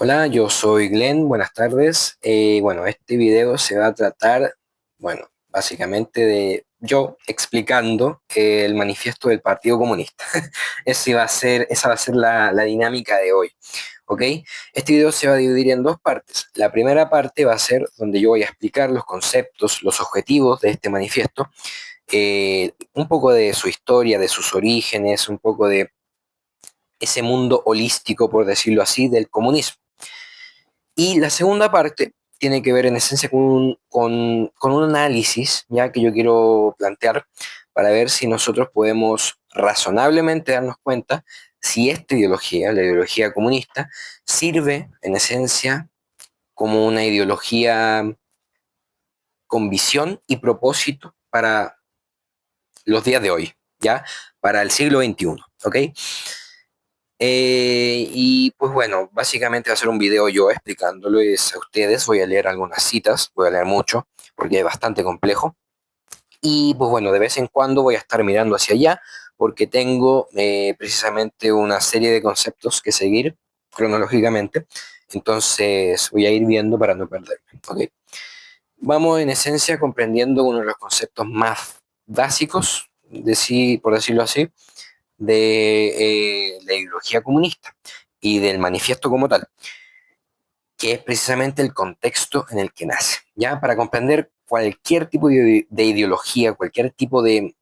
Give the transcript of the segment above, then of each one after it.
Hola, yo soy Glenn, buenas tardes. Bueno, este video se va a tratar, bueno, básicamente de yo explicando el manifiesto del Partido Comunista. Esa va a ser la dinámica de hoy, ¿ok? Este video se va a dividir en dos partes. La primera parte va a ser donde yo voy a explicar los conceptos, los objetivos de este manifiesto, un poco de su historia, de sus orígenes, un poco de ese mundo holístico, por decirlo así, del comunismo. Y la segunda parte tiene que ver en esencia con un análisis, ya que yo quiero plantear para ver si nosotros podemos razonablemente darnos cuenta si esta ideología, la ideología comunista, sirve en esencia como una ideología con visión y propósito para los días de hoy, ¿ya? Para el siglo XXI, ¿ok? Y pues bueno, básicamente va a ser un video yo explicándoles a ustedes. Voy a leer algunas citas, voy a leer mucho, porque es bastante complejo. Y pues bueno, de vez en cuando voy a estar mirando hacia allá, porque tengo precisamente una serie de conceptos que seguir cronológicamente. Entonces voy a ir viendo para no perderme. ¿Ok? Vamos en esencia comprendiendo uno de los conceptos más básicos, por decirlo así, de la ideología comunista y del manifiesto como tal, que es precisamente el contexto en el que nace. Ya para comprender cualquier tipo de ideología, cualquier tipo de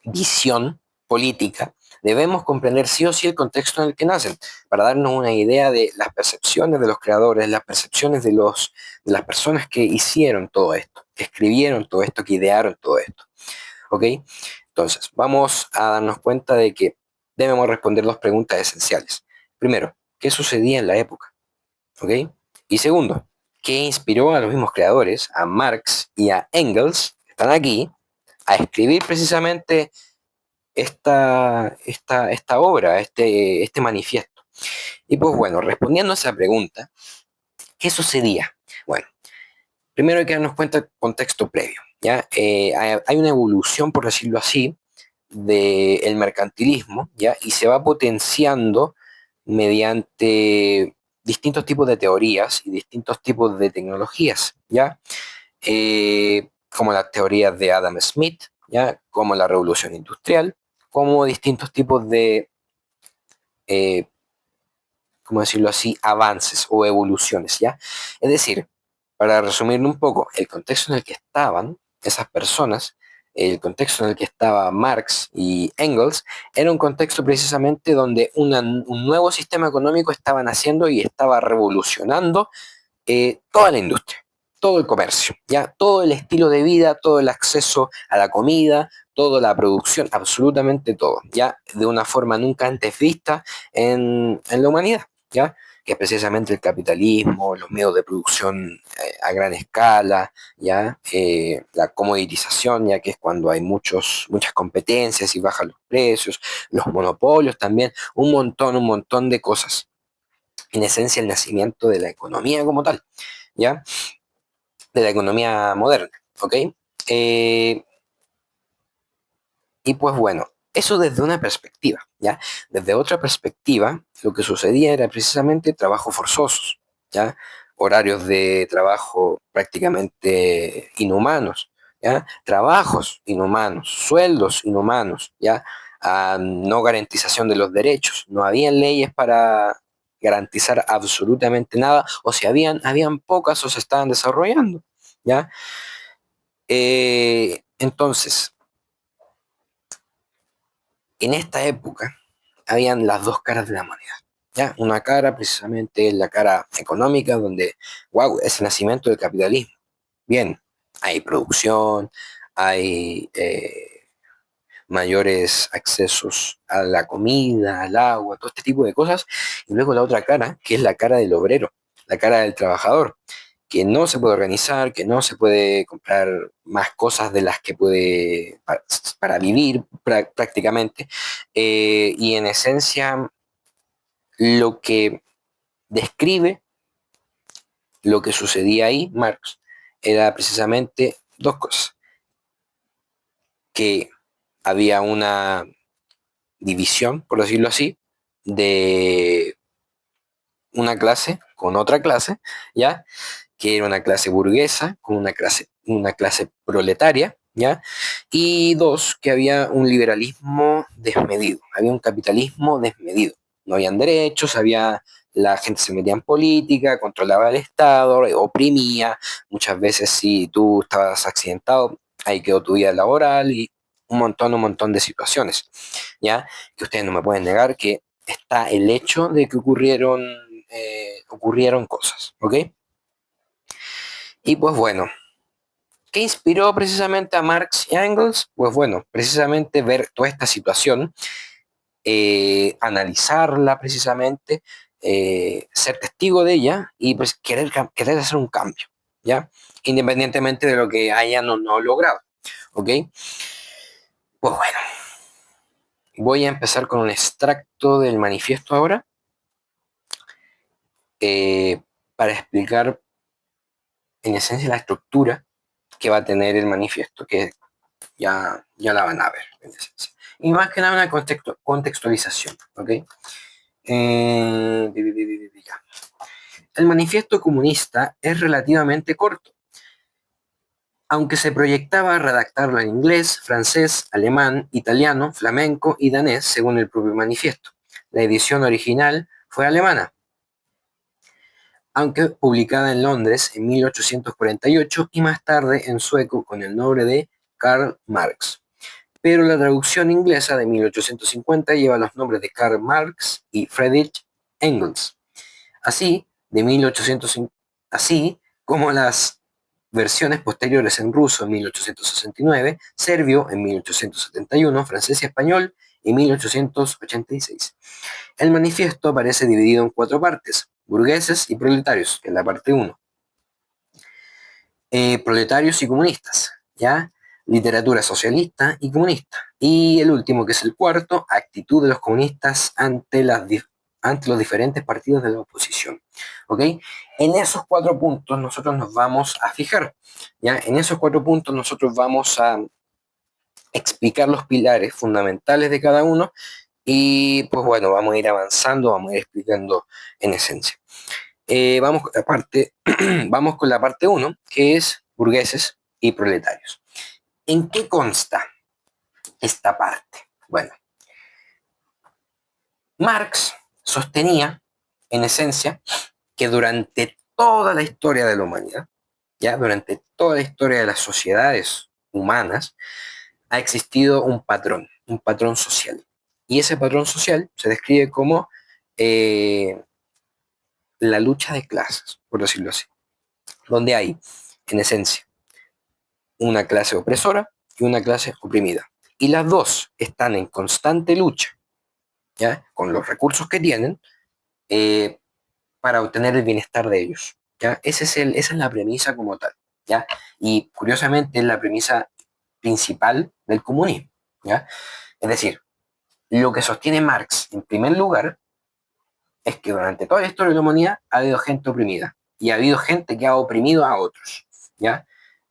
visión política, debemos comprender sí o sí el contexto en el que nacen, para darnos una idea de las percepciones de los creadores, las percepciones de las personas que hicieron todo esto, que escribieron todo esto, que idearon todo esto. ¿Ok? Entonces, vamos a darnos cuenta de que debemos responder dos preguntas esenciales. Primero, ¿qué sucedía en la época? ¿Ok? Y segundo, ¿qué inspiró a los mismos creadores, a Marx y a Engels, que están aquí, a escribir precisamente esta obra, este manifiesto? Y pues bueno, respondiendo a esa pregunta, ¿qué sucedía? Bueno, primero hay que darnos cuenta del contexto previo. ¿Ya? Hay una evolución, por decirlo así, del mercantilismo, ¿ya? Y se va potenciando mediante distintos tipos de teorías y distintos tipos de tecnologías, ¿ya? Como las teorías de Adam Smith, ¿ya? Como la revolución industrial, como distintos tipos de, eh, ¿cómo decirlo así?, avances o evoluciones, ¿ya? Es decir, para resumir un poco, el contexto en el que estaban esas personas, el contexto en el que estaba Marx y Engels, era un contexto precisamente donde un nuevo sistema económico estaba naciendo y estaba revolucionando toda la industria, todo el comercio, ya todo el estilo de vida, todo el acceso a la comida, toda la producción, absolutamente todo, ya de una forma nunca antes vista en la humanidad, ya que es precisamente el capitalismo, los medios de producción a gran escala, ya la comoditización, ya que es cuando hay muchas competencias y bajan los precios, los monopolios también, un montón de cosas. En esencia, el nacimiento de la economía como tal, ¿ya? De la economía moderna, ¿ok? Eh, y pues bueno, eso desde una perspectiva, ¿ya? Desde otra perspectiva, lo que sucedía era precisamente trabajos forzosos, ¿ya? Horarios de trabajo prácticamente inhumanos, ¿ya? Trabajos inhumanos, sueldos inhumanos, ¿ya? No garantización de los derechos, no habían leyes para garantizar absolutamente nada, o si habían pocas o se estaban desarrollando, ¿ya? Entonces, en esta época habían las dos caras de la moneda. ¿Ya? Una cara precisamente es la cara económica, donde, wow, es el nacimiento del capitalismo. Bien, hay producción, hay mayores accesos a la comida, al agua, todo este tipo de cosas. Y luego la otra cara, que es la cara del obrero, la cara del trabajador, que no se puede organizar, que no se puede comprar más cosas de las que puede para vivir prácticamente. Y en esencia, lo que describe lo que sucedía ahí, Marx, era precisamente dos cosas, que había una división, por decirlo así, de una clase con otra clase, ¿ya? Que era una clase burguesa con una clase proletaria, ¿ya? Y dos, que había un liberalismo desmedido, había un capitalismo desmedido. No habían derechos, la gente se metía en política, controlaba el Estado, oprimía. Muchas veces si tú estabas accidentado, ahí quedó tu vida laboral y un montón de situaciones, ¿ya? Que ustedes no me pueden negar que está el hecho de que ocurrieron cosas, ¿ok? Y pues bueno, ¿qué inspiró precisamente a Marx y Engels? Pues bueno, precisamente ver toda esta situación, analizarla precisamente, ser testigo de ella y pues querer hacer un cambio, ¿ya? Independientemente de lo que hayan o no logrado, ¿ok? Pues bueno, voy a empezar con un extracto del manifiesto ahora, eh, para explicar en esencia la estructura que va a tener el manifiesto, que ya la van a ver en esencia. Y más que nada una contextualización, ¿ok? Ya. El manifiesto comunista es relativamente corto, aunque se proyectaba redactarlo en inglés, francés, alemán, italiano, flamenco y danés, según el propio manifiesto. La edición original fue alemana, aunque publicada en Londres en 1848 y más tarde en sueco con el nombre de Karl Marx. Pero la traducción inglesa de 1850 lleva los nombres de Karl Marx y Friedrich Engels. Así, de 1850, así como las versiones posteriores en ruso en 1869, serbio en 1871, francés y español en 1886. El manifiesto aparece dividido en cuatro partes: burgueses y proletarios, que es la parte 1, proletarios y comunistas, ¿ya? Literatura socialista y comunista. Y el último, que es el cuarto, actitud de los comunistas ante los diferentes partidos de la oposición. ¿Ok? En esos cuatro puntos nosotros nos vamos a fijar, ¿ya? En esos cuatro puntos nosotros vamos a explicar los pilares fundamentales de cada uno y pues bueno, vamos a ir avanzando, vamos a ir explicando en esencia. Vamos, con la parte, vamos con la parte 1, que es burgueses y proletarios. ¿En qué consta esta parte? Bueno, Marx sostenía, en esencia, que durante toda la historia de la humanidad, ya durante toda la historia de las sociedades humanas, ha existido un patrón social. Y ese patrón social se describe como eh, la lucha de clases, por decirlo así, donde hay, en esencia, una clase opresora y una clase oprimida. Y las dos están en constante lucha, ¿ya? Con los recursos que tienen, eh, para obtener el bienestar de ellos, ¿ya? Esa es la premisa como tal, ¿ya? Y curiosamente es la premisa principal del comunismo, ¿ya? Es decir, lo que sostiene Marx, en primer lugar, es que durante toda la historia de la humanidad ha habido gente oprimida y ha habido gente que ha oprimido a otros, ¿ya?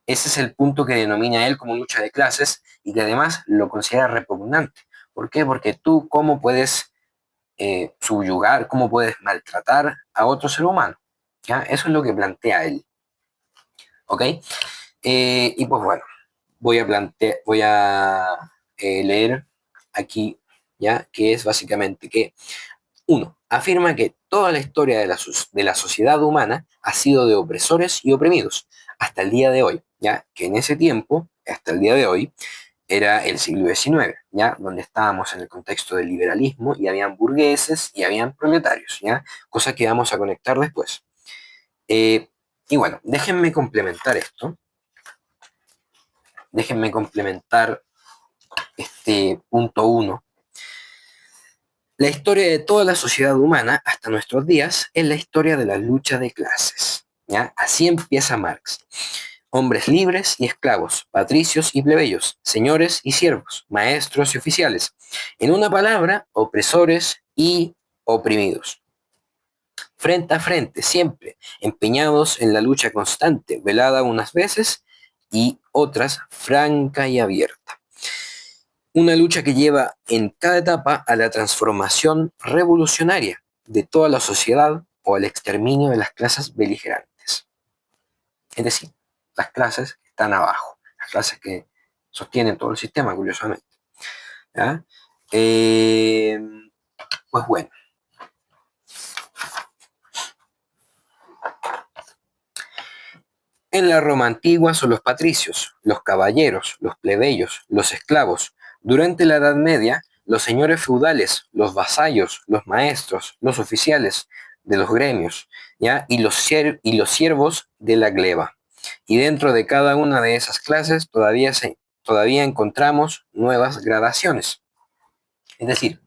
Ese es el punto que denomina él como lucha de clases y que además lo considera repugnante. ¿Por qué? Porque tú, ¿cómo puedes subyugar, cómo puedes maltratar a otro ser humano? ¿Ya? Eso es lo que plantea él. ¿Ok? Y pues bueno, voy a leer aquí, ¿ya? Que es básicamente que uno, afirma que toda la historia de la sociedad humana ha sido de opresores y oprimidos hasta el día de hoy, ¿ya? Que en ese tiempo, hasta el día de hoy, era el siglo XIX, ¿ya? Donde estábamos en el contexto del liberalismo y habían burgueses y habían proletarios, ¿ya? Cosa que vamos a conectar después. Eh, y bueno, déjenme complementar esto. Déjenme complementar este punto uno. La historia de toda la sociedad humana hasta nuestros días es la historia de la lucha de clases, ¿ya? Así empieza Marx. Hombres libres y esclavos, patricios y plebeyos, señores y siervos, maestros y oficiales. En una palabra, opresores y oprimidos. Frente a frente, siempre, empeñados en la lucha constante, velada unas veces y otras franca y abierta. Una lucha que lleva en cada etapa a la transformación revolucionaria de toda la sociedad o el exterminio de las clases beligerantes. Es decir, las clases que están abajo, las clases que sostienen todo el sistema, curiosamente. ¿Ya? Pues bueno, en la Roma antigua son los patricios, los caballeros, los plebeyos, los esclavos. Durante la Edad Media, los señores feudales, los vasallos, los maestros, los oficiales de los gremios, ¿ya? Y los siervos de la gleba. Y dentro de cada una de esas clases todavía encontramos nuevas gradaciones. Es decir,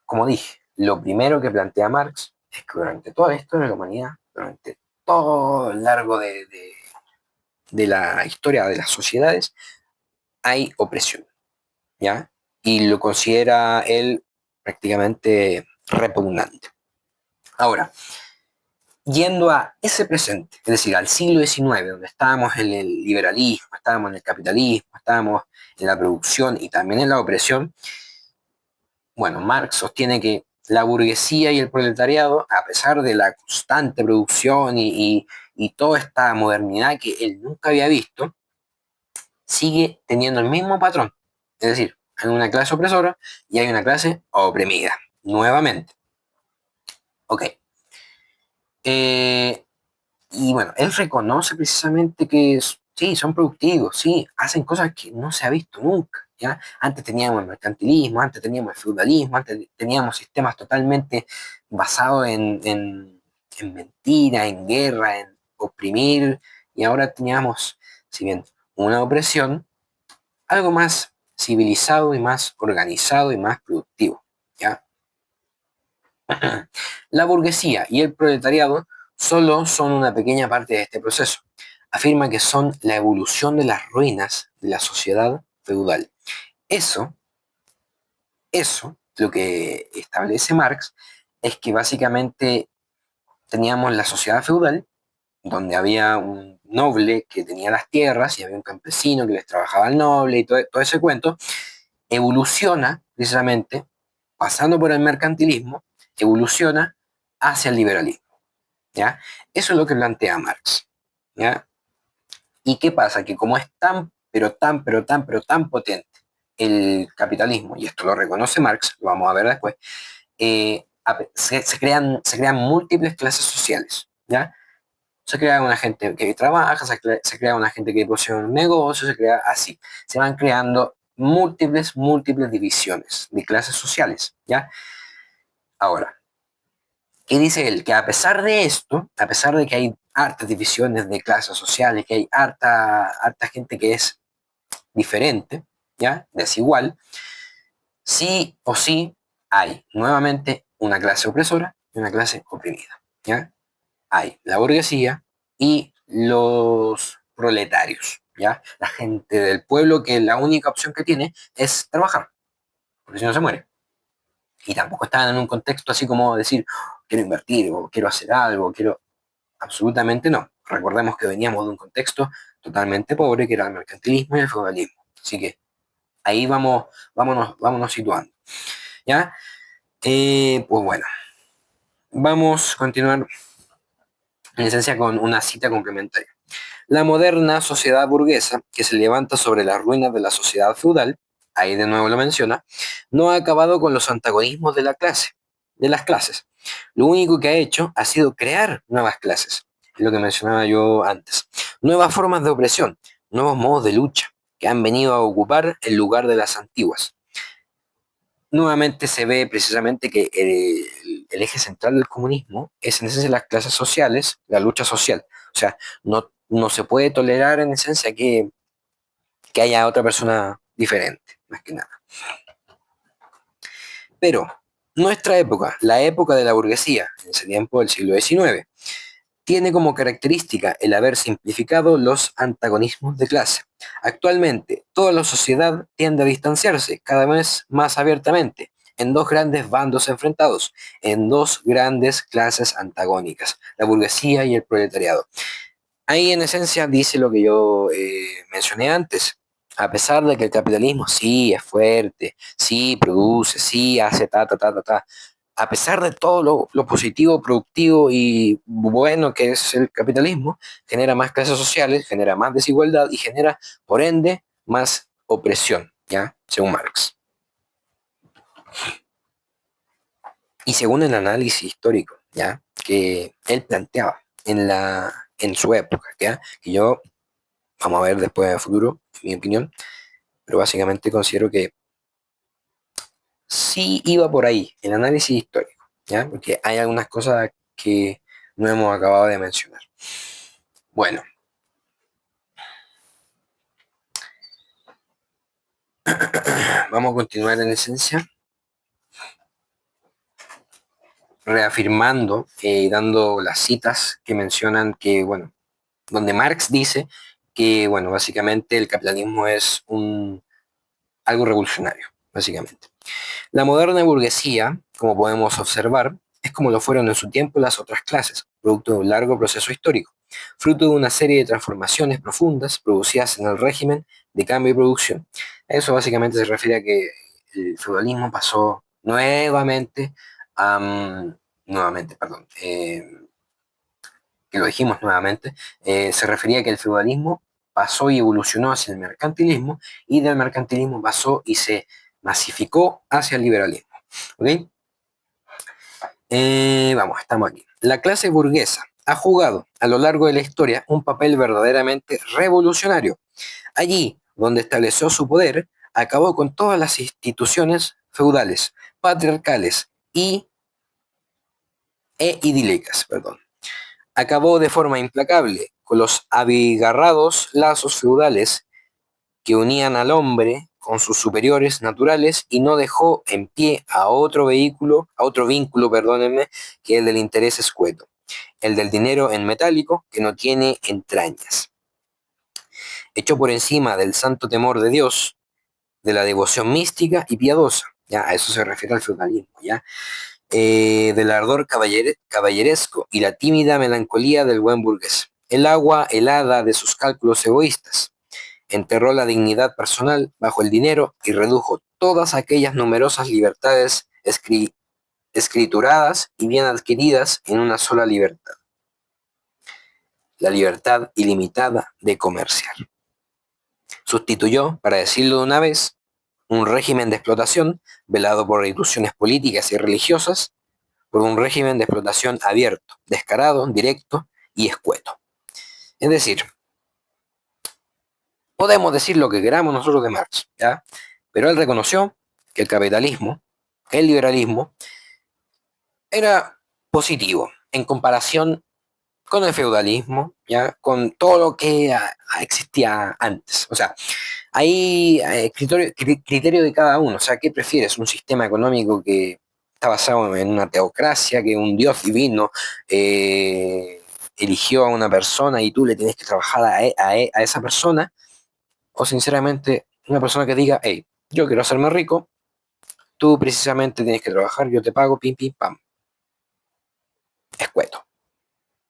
como dije, lo primero que plantea Marx es que durante toda la historia de la humanidad, durante todo el largo de la historia de las sociedades, hay opresión, ¿ya? Y lo considera él prácticamente repugnante. Ahora, yendo a ese presente, es decir, al siglo XIX, donde estábamos en el liberalismo, estábamos en el capitalismo, estábamos en la producción y también en la opresión, bueno, Marx sostiene que la burguesía y el proletariado, a pesar de la constante producción y toda esta modernidad que él nunca había visto, sigue teniendo el mismo patrón. Es decir, hay una clase opresora y hay una clase oprimida. Nuevamente. Ok. Eh, y bueno, él reconoce precisamente que sí, son productivos, sí, hacen cosas que no se ha visto nunca. ¿Ya? Antes teníamos el mercantilismo, antes teníamos el feudalismo, antes teníamos sistemas totalmente basados en mentira, en guerra, en oprimir, y ahora teníamos, si bien una opresión, algo más civilizado y más organizado y más productivo. ¿Ya? La burguesía y el proletariado solo son una pequeña parte de este proceso. Afirma que son la evolución de las ruinas de la sociedad feudal. Eso, lo que establece Marx, es que básicamente teníamos la sociedad feudal, donde había un noble que tenía las tierras y había un campesino que les trabajaba al noble y todo ese cuento, evoluciona precisamente, pasando por el mercantilismo, evoluciona hacia el liberalismo. ¿Ya? Eso es lo que plantea Marx. ¿Ya? ¿Y qué pasa? Que como es tan, pero tan potente el capitalismo, y esto lo reconoce Marx, lo vamos a ver después, se crean múltiples clases sociales. ¿Ya? Se crea una gente que trabaja, se crea una gente que posee un negocio, se crea así. Se van creando múltiples divisiones de clases sociales, ¿ya? Ahora, ¿qué dice él? Que a pesar de esto, a pesar de que hay hartas divisiones de clases sociales, que hay harta gente que es diferente, ¿ya? Desigual, sí o sí hay nuevamente una clase opresora y una clase oprimida, ¿ya? Hay la burguesía y los proletarios, ¿ya? La gente del pueblo que la única opción que tiene es trabajar, porque si no se muere. Y tampoco están en un contexto así como decir, quiero invertir o quiero hacer algo, quiero... Absolutamente no. Recordemos que veníamos de un contexto totalmente pobre, que era el mercantilismo y el feudalismo. Así que ahí vámonos situando. ¿Ya? Pues bueno, vamos a continuar en esencia con una cita complementaria. La moderna sociedad burguesa, que se levanta sobre las ruinas de la sociedad feudal, ahí de nuevo lo menciona, no ha acabado con los antagonismos de las clases. Lo único que ha hecho ha sido crear nuevas clases, es lo que mencionaba yo antes. Nuevas formas de opresión, nuevos modos de lucha, que han venido a ocupar el lugar de las antiguas. Nuevamente se ve precisamente que el eje central del comunismo es en esencia las clases sociales, la lucha social. O sea, no se puede tolerar en esencia que haya otra persona diferente, más que nada. Pero nuestra época, la época de la burguesía, en ese tiempo del siglo XIX, tiene como característica el haber simplificado los antagonismos de clase. Actualmente, toda la sociedad tiende a distanciarse cada vez más abiertamente en dos grandes bandos enfrentados, en dos grandes clases antagónicas, la burguesía y el proletariado. Ahí en esencia dice lo que yo mencioné antes. A pesar de que el capitalismo sí es fuerte, sí produce, sí hace ta, ta, ta, ta, ta, a pesar de todo lo positivo, productivo y bueno que es el capitalismo, genera más clases sociales, genera más desigualdad y genera, por ende, más opresión, ¿ya? Según Marx. Y según el análisis histórico, ¿ya? Que él planteaba en su época, ¿ya? Que yo, vamos a ver después en el futuro, en mi opinión, pero básicamente considero que sí iba por ahí, el análisis histórico, ¿ya? Porque hay algunas cosas que no hemos acabado de mencionar. Bueno, vamos a continuar en esencia, reafirmando y dando las citas que mencionan que, bueno, donde Marx dice que, bueno, básicamente el capitalismo es algo revolucionario, básicamente. La moderna burguesía, como podemos observar, es como lo fueron en su tiempo las otras clases, producto de un largo proceso histórico, fruto de una serie de transformaciones profundas producidas en el régimen de cambio y producción. Eso básicamente se refiere a que el feudalismo pasó nuevamente, nuevamente, perdón, que lo dijimos nuevamente, se refería a que el feudalismo pasó y evolucionó hacia el mercantilismo y del mercantilismo pasó y se masificó hacia el liberalismo. ¿Ok? Vamos, estamos aquí. La clase burguesa ha jugado a lo largo de la historia un papel verdaderamente revolucionario. Allí donde estableció su poder, acabó con todas las instituciones feudales, patriarcales e idílicas, perdón. Acabó de forma implacable con los abigarrados lazos feudales que unían al hombre con sus superiores naturales y no dejó en pie a otro vínculo, perdónenme, que el del interés escueto, el del dinero en metálico que no tiene entrañas. Echó por encima del santo temor de Dios, de la devoción mística y piadosa, ya a eso se refiere al feudalismo, ya, del ardor caballeresco y la tímida melancolía del buen burgués, el agua helada de sus cálculos egoístas. Enterró la dignidad personal bajo el dinero y redujo todas aquellas numerosas libertades escrituradas y bien adquiridas en una sola libertad, la libertad ilimitada de comerciar. Sustituyó, para decirlo de una vez, un régimen de explotación velado por ilusiones políticas y religiosas por un régimen de explotación abierto, descarado, directo y escueto. Es decir, podemos decir lo que queramos nosotros de Marx, ¿ya? Pero él reconoció que el capitalismo, el liberalismo, era positivo en comparación con el feudalismo, ¿ya? Con todo lo que existía antes. O sea, hay criterio de cada uno. O sea, ¿qué prefieres? ¿Un sistema económico que está basado en una teocracia, que un dios divino eligió a una persona y tú le tienes que trabajar a esa persona? O sinceramente, una persona que diga, hey, yo quiero hacerme rico, tú precisamente tienes que trabajar, yo te pago, pim, pim, pam. Escueto.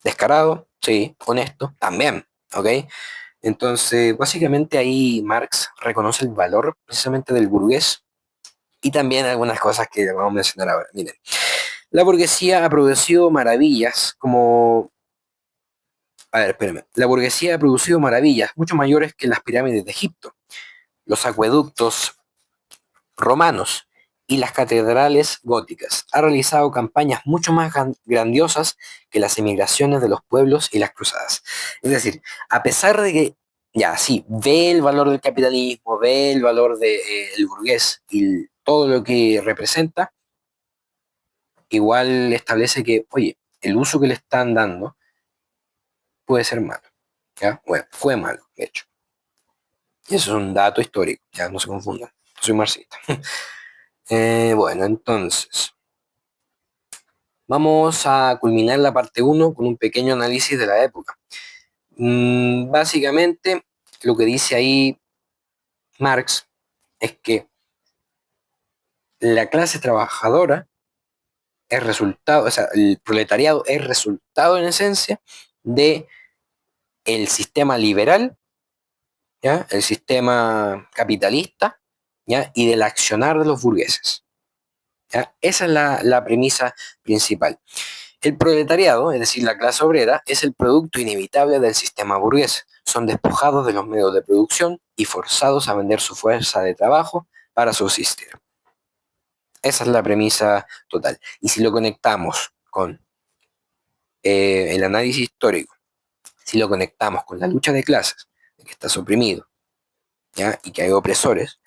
Descarado, sí, honesto, también, ¿ok? Entonces, básicamente ahí Marx reconoce el valor precisamente del burgués y también algunas cosas que vamos a mencionar ahora. Miren, la burguesía ha producido maravillas como... A ver, espérenme. La burguesía ha producido maravillas mucho mayores que las pirámides de Egipto, los acueductos romanos y las catedrales góticas. Ha realizado campañas mucho más grandiosas que las emigraciones de los pueblos y las cruzadas. Es decir, a pesar de que, ya, sí, ve el valor del capitalismo, ve el valor del burgués y todo lo que representa, igual establece que, oye, el uso que le están dando puede ser malo. ¿Ya? Bueno, fue malo, de hecho. Y eso es un dato histórico, ya no se confundan. Soy marxista. Bueno, entonces, vamos a culminar la parte uno con un pequeño análisis de la época. Básicamente, lo que dice ahí Marx es que la clase trabajadora es resultado, o sea, el proletariado es resultado en esencia de el sistema liberal, ¿ya? El sistema capitalista, ¿ya? Y del accionar de los burgueses. ¿ya? Esa es la premisa principal. El proletariado, es decir, la clase obrera, es el producto inevitable del sistema burgués. Son despojados de los medios de producción y forzados a vender su fuerza de trabajo para subsistir. Esa es la premisa total. Y si lo conectamos con el análisis histórico, si lo conectamos con la lucha de clases, de que estás oprimido, ¿ya? Y que hay opresores,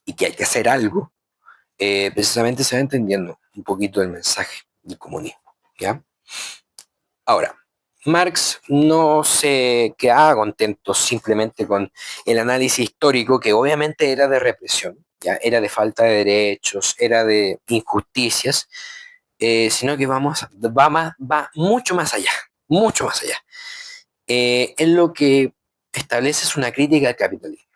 y que hay que hacer algo, precisamente se va entendiendo un poquito el mensaje del comunismo, ¿ya? Ahora, Marx no se quedaba contento simplemente con el análisis histórico, que obviamente era de represión, ¿ya? Era de falta de derechos, era de injusticias, sino que va mucho más allá, mucho más allá. En lo que establece es una crítica al capitalismo.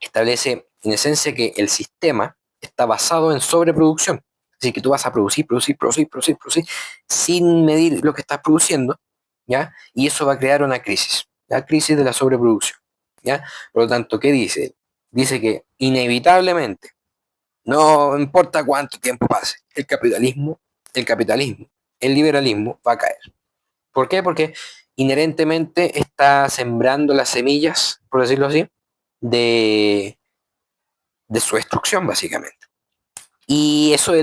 Establece, en esencia, que el sistema está basado en sobreproducción. Es decir, que tú vas a producir, producir, producir, producir, producir, sin medir lo que estás produciendo, ¿ya? Y eso va a crear una crisis, la crisis de la sobreproducción, ¿ya? Por lo tanto, ¿qué dice? Dice que inevitablemente, no importa cuánto tiempo pase, el capitalismo, el liberalismo va a caer. ¿Por qué? Porque inherentemente está sembrando las semillas, por decirlo así, de, de su destrucción, básicamente. Y eso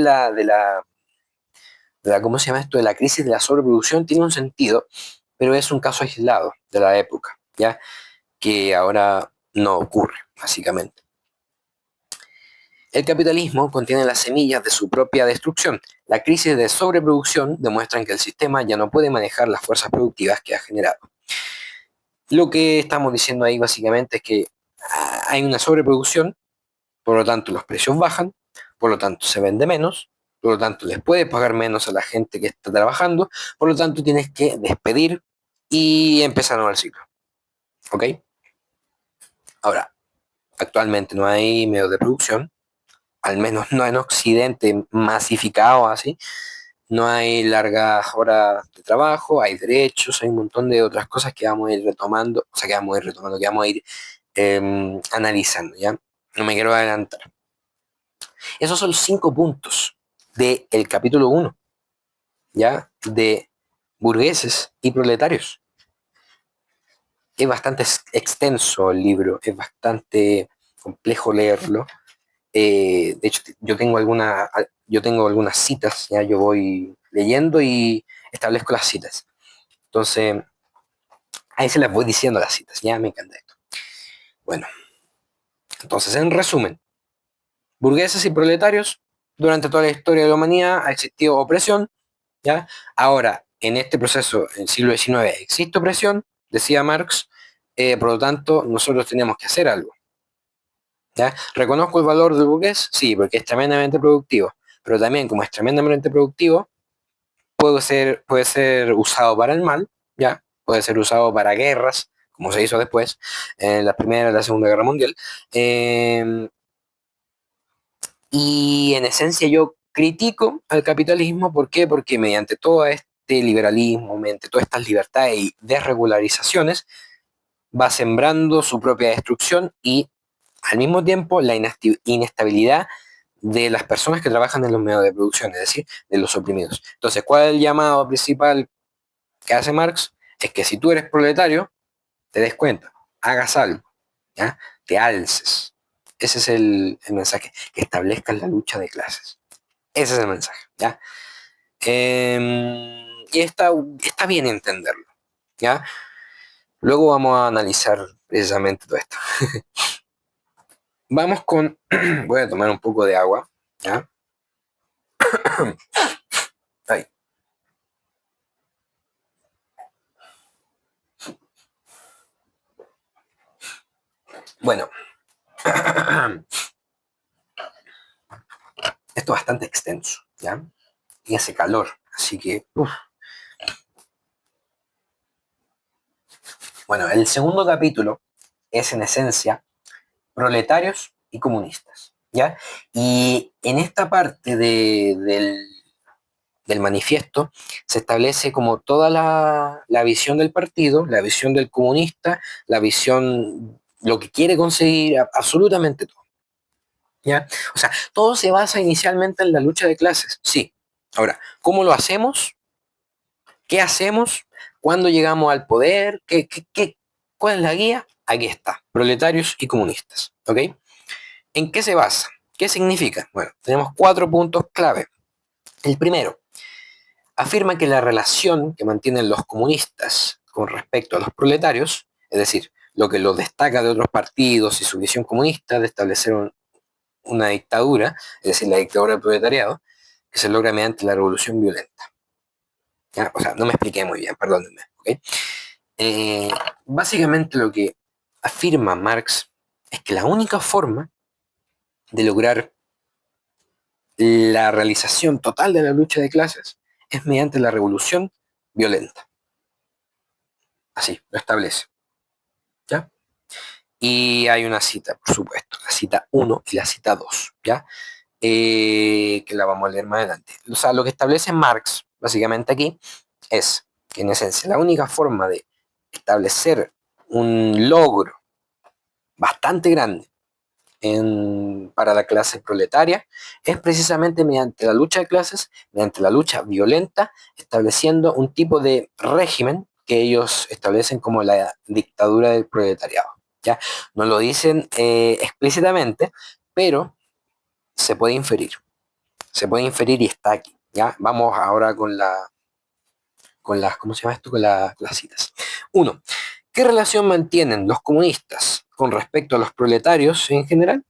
¿cómo se llama esto? De la crisis de la sobreproducción tiene un sentido, pero es un caso aislado de la época, ¿ya? Que ahora no ocurre, básicamente. El capitalismo contiene las semillas de su propia destrucción. La crisis de sobreproducción demuestra que el sistema ya no puede manejar las fuerzas productivas que ha generado. Lo que estamos diciendo ahí básicamente es que hay una sobreproducción, por lo tanto los precios bajan, por lo tanto se vende menos, por lo tanto les puedes pagar menos a la gente que está trabajando, por lo tanto tienes que despedir y empezar un nuevo ciclo. ¿Ok? Ahora, actualmente no hay medios de producción, al menos no en Occidente masificado así, no hay largas horas de trabajo, hay derechos, hay un montón de otras cosas que vamos a ir retomando, o sea, que vamos a ir analizando, ¿ya? No me quiero adelantar. Esos son los 5 puntos del capítulo 1, ¿ya? De burgueses y proletarios. Es bastante extenso el libro, es bastante complejo leerlo. De hecho, yo tengo algunas citas, ya yo voy leyendo y establezco las citas. Entonces, ahí se las voy diciendo las citas, ya me encanta esto. Bueno, entonces, en resumen, burgueses y proletarios, durante toda la historia de la humanidad ha existido opresión, ¿ya? Ahora, en este proceso, en el siglo XIX, existe opresión, decía Marx, por lo tanto, nosotros tenemos que hacer algo, ¿ya? ¿Reconozco el valor del burgués? Sí, porque es tremendamente productivo, pero también como es tremendamente productivo, puede ser usado para el mal, ¿ya? Puede ser usado para guerras, como se hizo después, en la Primera y la Segunda Guerra Mundial. Y en esencia yo critico al capitalismo, ¿por qué? Porque mediante todo este liberalismo, mediante todas estas libertades y desregularizaciones, va sembrando su propia destrucción y al mismo tiempo la inestabilidad de las personas que trabajan en los medios de producción, es decir, de los oprimidos. Entonces, ¿cuál es el llamado principal que hace Marx? Es que si tú eres proletario, te des cuenta, hagas algo, ¿ya? Te alces. Ese es el mensaje, que establezcas la lucha de clases. Ese es el mensaje, ¿ya? Y está bien entenderlo, ¿ya? Luego vamos a analizar precisamente todo esto. Vamos con, voy a tomar un poco de agua, ¿ya? Ahí. Bueno, esto es bastante extenso, ¿ya? Y hace calor, así que, uf. Bueno, el segundo capítulo es en esencia proletarios y comunistas, ¿ya? Y en esta parte del manifiesto se establece como toda la visión del partido, la visión del comunista, la visión, lo que quiere conseguir, absolutamente todo. ¿ya? O sea, todo se basa inicialmente en la lucha de clases, sí. Ahora, ¿cómo lo hacemos? ¿Qué hacemos? ¿Cuándo llegamos al poder? ¿Cuál es la guía? Aquí está, proletarios y comunistas, ¿ok? ¿En qué se basa? ¿Qué significa? Bueno, tenemos 4 puntos clave. El primero, afirma que la relación que mantienen los comunistas con respecto a los proletarios, es decir, lo que los destaca de otros partidos y su visión comunista de establecer una dictadura, es decir, la dictadura del proletariado, que se logra mediante la revolución violenta. ¿Ya? O sea, no me expliqué muy bien, perdónenme. ¿Okay? Eh, Básicamente lo que afirma Marx es que la única forma de lograr la realización total de la lucha de clases es mediante la revolución violenta. Así, lo establece. ¿Ya? Y hay una cita, por supuesto, la cita 1 y la cita 2, ¿ya? Que la vamos a leer más adelante. O sea, lo que establece Marx, básicamente aquí, es que en esencia la única forma de establecer un logro bastante grande para la clase proletaria es precisamente mediante la lucha de clases, mediante la lucha violenta, estableciendo un tipo de régimen que ellos establecen como la dictadura del proletariado. ¿Ya? No lo dicen explícitamente, pero se puede inferir. Se puede inferir y está aquí. ¿Ya? Vamos ahora con las, ¿cómo se llama esto? Con las citas. Uno, ¿qué relación mantienen los comunistas con respecto a los proletarios en general?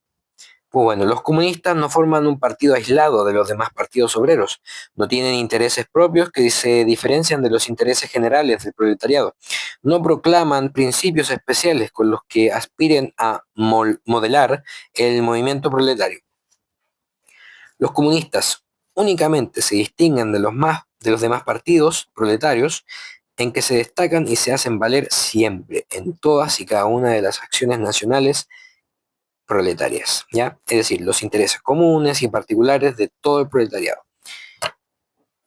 Pues bueno, los comunistas no forman un partido aislado de los demás partidos obreros, no tienen intereses propios que se diferencian de los intereses generales del proletariado, no proclaman principios especiales con los que aspiren a modelar el movimiento proletario. Los comunistas únicamente se distinguen de los demás partidos proletarios en que se destacan y se hacen valer siempre en todas y cada una de las acciones nacionales proletarias, ¿ya? Es decir, los intereses comunes y particulares de todo el proletariado.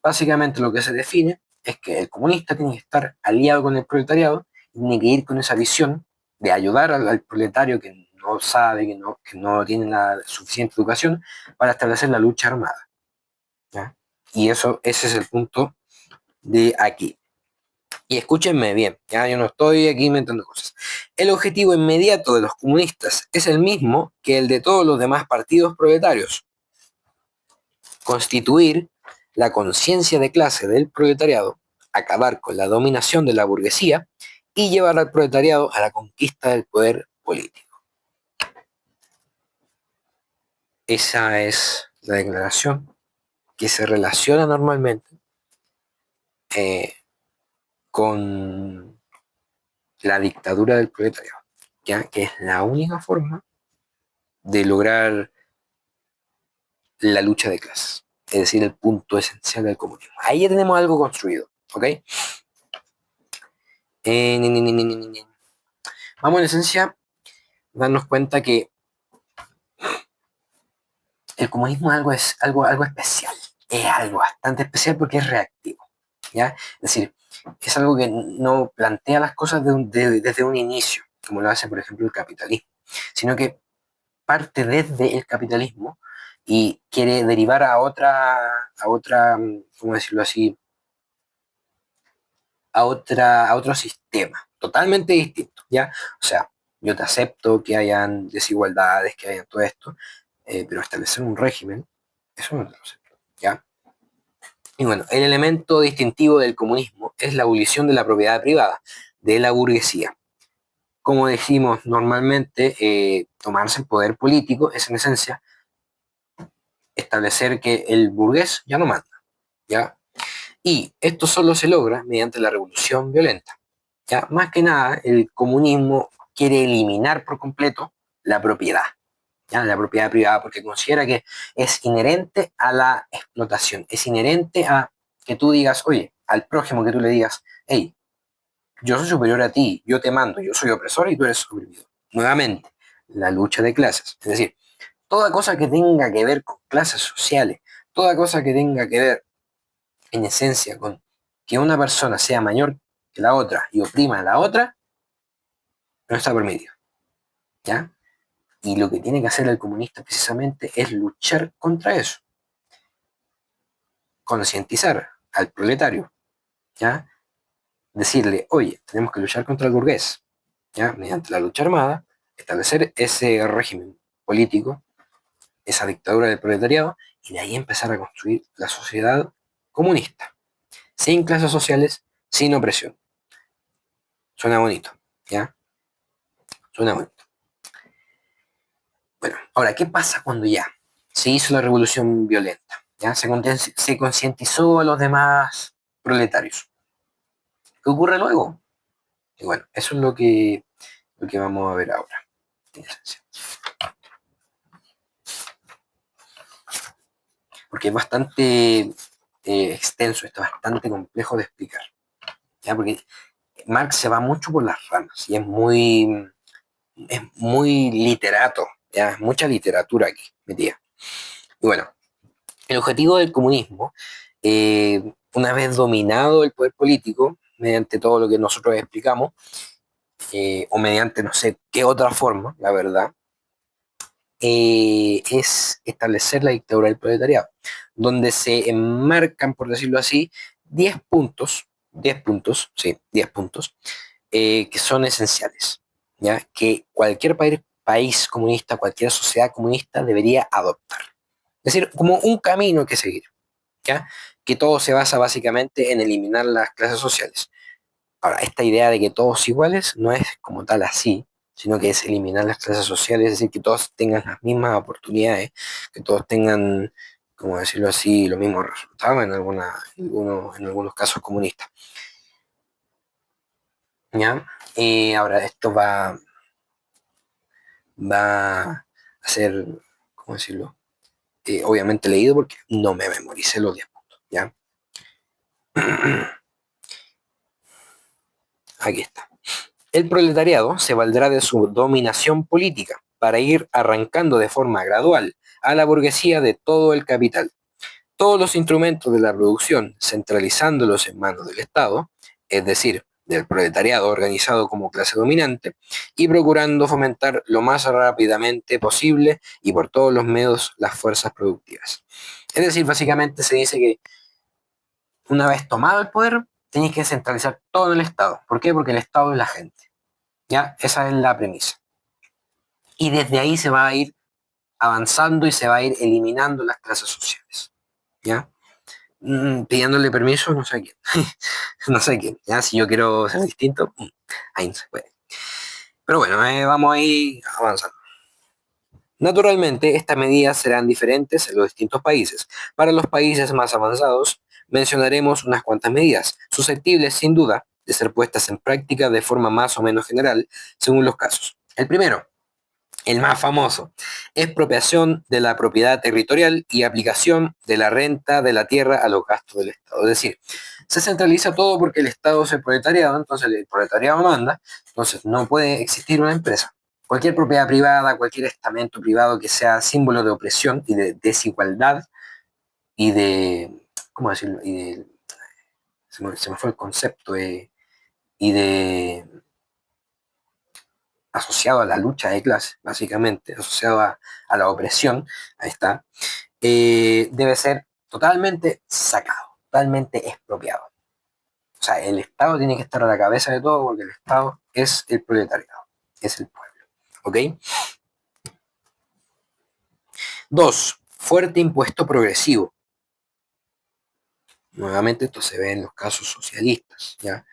Básicamente lo que se define es que el comunista tiene que estar aliado con el proletariado y tiene que ir con esa visión de ayudar al proletario que no sabe, que no tiene la suficiente educación para establecer la lucha armada, ¿ya? Y ese es el punto de aquí. Y escúchenme bien, ya yo no estoy aquí inventando cosas. El objetivo inmediato de los comunistas es el mismo que el de todos los demás partidos proletarios: constituir la conciencia de clase del proletariado, acabar con la dominación de la burguesía y llevar al proletariado a la conquista del poder político. Esa es la declaración que se relaciona normalmente eh, con la dictadura del proletariado, ¿ya? Que es la única forma de lograr la lucha de clases, es decir, el punto esencial del comunismo. Ahí ya tenemos algo construido, ¿ok? Ni, ni, ni, ni, ni, ni. Vamos en esencia a darnos cuenta que el comunismo es algo especial, es algo bastante especial porque es reactivo, ¿ya? Es decir, es algo que no plantea las cosas desde un inicio, como lo hace, por ejemplo, el capitalismo, sino que parte desde el capitalismo y quiere derivar a otra, ¿cómo decirlo así? A otro sistema, totalmente distinto, ¿ya? O sea, yo te acepto que hayan desigualdades, que hayan todo esto, pero establecer un régimen, eso no te lo acepto, ¿ya? Y bueno, el elemento distintivo del comunismo es la abolición de la propiedad privada, de la burguesía. Como decimos normalmente, tomarse el poder político es en esencia establecer que el burgués ya no manda, ¿ya? Y esto solo se logra mediante la revolución violenta. ¿Ya? Más que nada, el comunismo quiere eliminar por completo la propiedad, ¿ya? La propiedad privada, porque considera que es inherente a la explotación, es inherente a que tú digas, oye, al prójimo que tú le digas, hey, yo soy superior a ti, yo te mando, yo soy opresor y tú eres oprimido. Nuevamente, la lucha de clases, es decir, toda cosa que tenga que ver con clases sociales, toda cosa que tenga que ver en esencia con que una persona sea mayor que la otra y oprima a la otra, no está permitido, ¿ya? Y lo que tiene que hacer el comunista precisamente es luchar contra eso, concientizar al proletario, ¿ya? Decirle, oye, tenemos que luchar contra el burgués, ¿ya? Mediante la lucha armada, establecer ese régimen político, esa dictadura del proletariado, y de ahí empezar a construir la sociedad comunista, sin clases sociales, sin opresión. Suena bonito, ¿ya? Suena bonito. Bueno, ahora, ¿qué pasa cuando ya se hizo la revolución violenta? ¿Ya? Se concientizó a los demás proletarios. ¿Qué ocurre luego? Y bueno, eso es lo que vamos a ver ahora. Porque es bastante extenso, esto es bastante complejo de explicar. ¿Ya? Porque Marx se va mucho por las ramas y es muy literato, ¿ya? Mucha literatura aquí metida. Y bueno, el objetivo del comunismo, una vez dominado el poder político, mediante todo lo que nosotros explicamos, o mediante no sé qué otra forma, la verdad, es establecer la dictadura del proletariado, donde se enmarcan, por decirlo así, 10 puntos, sí, 10 puntos, que son esenciales, ¿ya? Que cualquier país comunista, cualquier sociedad comunista debería adoptar. Es decir, como un camino que seguir, ¿ya? Que todo se basa básicamente en eliminar las clases sociales. Ahora, esta idea de que todos iguales no es como tal así, sino que es eliminar las clases sociales, es decir, que todos tengan las mismas oportunidades, que todos tengan, como decirlo así, los mismos resultados en algunos casos comunistas. ¿Ya? Ahora, esto va a ser, ¿cómo decirlo? Obviamente leído porque no me memoricé los 10 puntos, ¿ya? Aquí está. El proletariado se valdrá de su dominación política para ir arrancando de forma gradual a la burguesía de todo el capital. Todos los instrumentos de la producción, centralizándolos en manos del Estado, es decir, del proletariado organizado como clase dominante, y procurando fomentar lo más rápidamente posible y por todos los medios las fuerzas productivas. Es decir, básicamente se dice que una vez tomado el poder, tenéis que centralizar todo en el Estado. ¿Por qué? Porque el Estado es la gente. ¿Ya? Esa es la premisa. Y desde ahí se va a ir avanzando y se va a ir eliminando las clases sociales. ¿Ya? Pidiéndole permiso, no sé a quién. No sé a quién. ¿Ya? Si yo quiero ser distinto, ahí no se puede. Pero bueno, vamos a ir avanzando. Naturalmente, estas medidas serán diferentes en los distintos países. Para los países más avanzados, mencionaremos unas cuantas medidas, susceptibles sin duda de ser puestas en práctica de forma más o menos general, según los casos. El primero, el más famoso, expropiación de la propiedad territorial y aplicación de la renta de la tierra a los gastos del Estado. Es decir, se centraliza todo porque el Estado es el proletariado, entonces el proletariado manda, entonces no puede existir una empresa. Cualquier propiedad privada, cualquier estamento privado que sea símbolo de opresión y de desigualdad y de, ¿cómo decirlo? Se me fue el concepto, y de asociado a la lucha de clases, básicamente, asociado a la opresión, ahí está, debe ser totalmente sacado, totalmente expropiado. O sea, el Estado tiene que estar a la cabeza de todo porque el Estado es el proletariado, es el pueblo. ¿Ok? 2. Fuerte impuesto progresivo. Nuevamente esto se ve en los casos socialistas, ¿ya?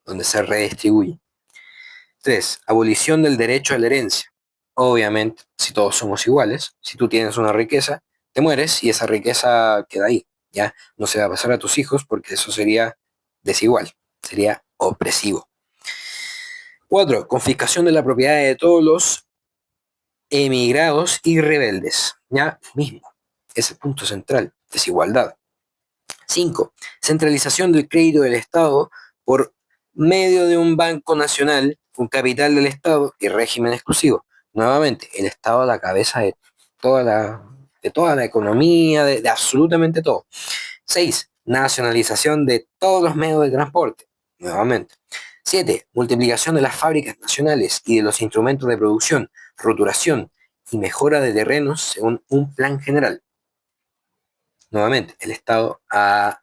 Donde se redistribuye. 3. Abolición del derecho a la herencia. Obviamente, si todos somos iguales, si tú tienes una riqueza, te mueres y esa riqueza queda ahí, ¿ya? No se va a pasar a tus hijos porque eso sería desigual, sería opresivo. 4. Confiscación de la propiedad de todos los emigrados y rebeldes, ¿ya? Mismo, es el punto central, desigualdad. 5. Centralización del crédito del Estado por medio de un banco nacional, un capital del Estado y régimen exclusivo. Nuevamente, el Estado a la cabeza de toda la economía, de absolutamente todo. 6. Nacionalización de todos los medios de transporte. Nuevamente. 7. Multiplicación de las fábricas nacionales y de los instrumentos de producción, roturación y mejora de terrenos según un plan general. Nuevamente, el Estado a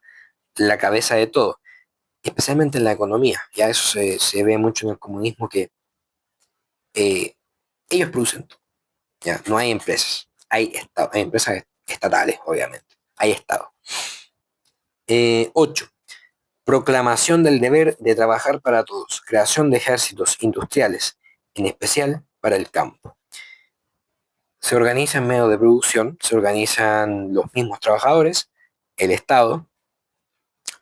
la cabeza de todo, especialmente en la economía. Ya eso se ve mucho en el comunismo, que eh, ellos producen todo. Ya, no hay empresas, hay empresas estatales, obviamente, hay Estado. 8. Proclamación del deber de trabajar para todos, creación de ejércitos industriales, en especial para el campo. Se organizan medios de producción, se organizan los mismos trabajadores, el Estado,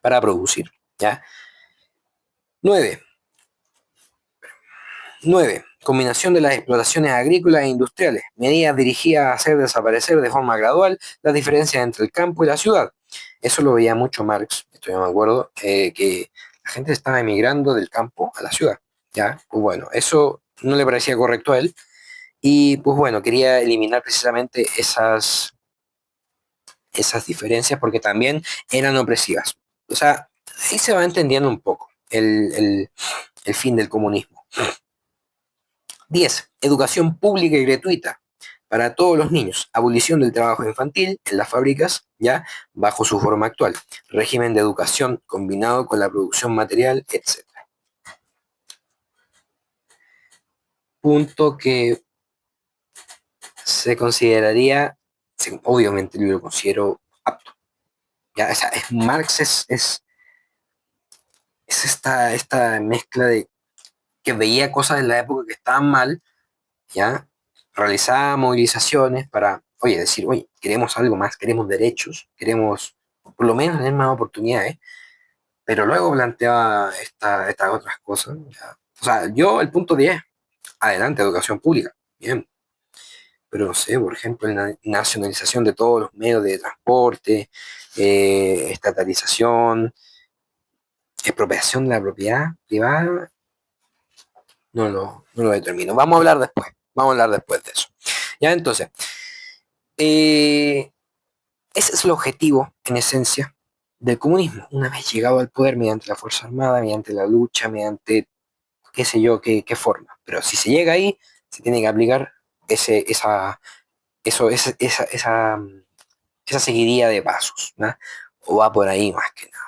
para producir. ¿Ya? 9. 9. Combinación de las explotaciones agrícolas e industriales, medidas dirigidas a hacer desaparecer de forma gradual las diferencias entre el campo y la ciudad. Eso lo veía mucho Marx, esto yo me acuerdo, que la gente estaba emigrando del campo a la ciudad. ¿Ya? Pues bueno, eso no le parecía correcto a él, y pues bueno, quería eliminar precisamente esas diferencias porque también eran opresivas. O sea, ahí se va entendiendo un poco el fin del comunismo. 10. Educación pública y gratuita para todos los niños. Abolición del trabajo infantil en las fábricas, ya bajo su forma actual. Régimen de educación combinado con la producción material, etc. Punto que se consideraría, obviamente yo lo considero apto. Ya, o sea, Marx es esta mezcla de que veía cosas en la época que estaban mal, ya realizaba movilizaciones para, oye, decir, oye, queremos algo más, queremos derechos, queremos por lo menos tener más oportunidades, pero luego planteaba estas otras cosas. ¿Ya? O sea, yo el punto 10 adelante, educación pública, bien, pero no sé, por ejemplo, la nacionalización de todos los medios de transporte, estatalización, expropiación de la propiedad privada, no lo determino. Vamos a hablar después de eso. Ya, entonces, eh, ese es el objetivo, en esencia, del comunismo. Una vez llegado al poder mediante la Fuerza Armada, mediante la lucha, mediante qué sé yo, qué forma. Pero si se llega ahí, se tiene que aplicar esa seguidilla de pasos, ¿no? O va por ahí más que nada.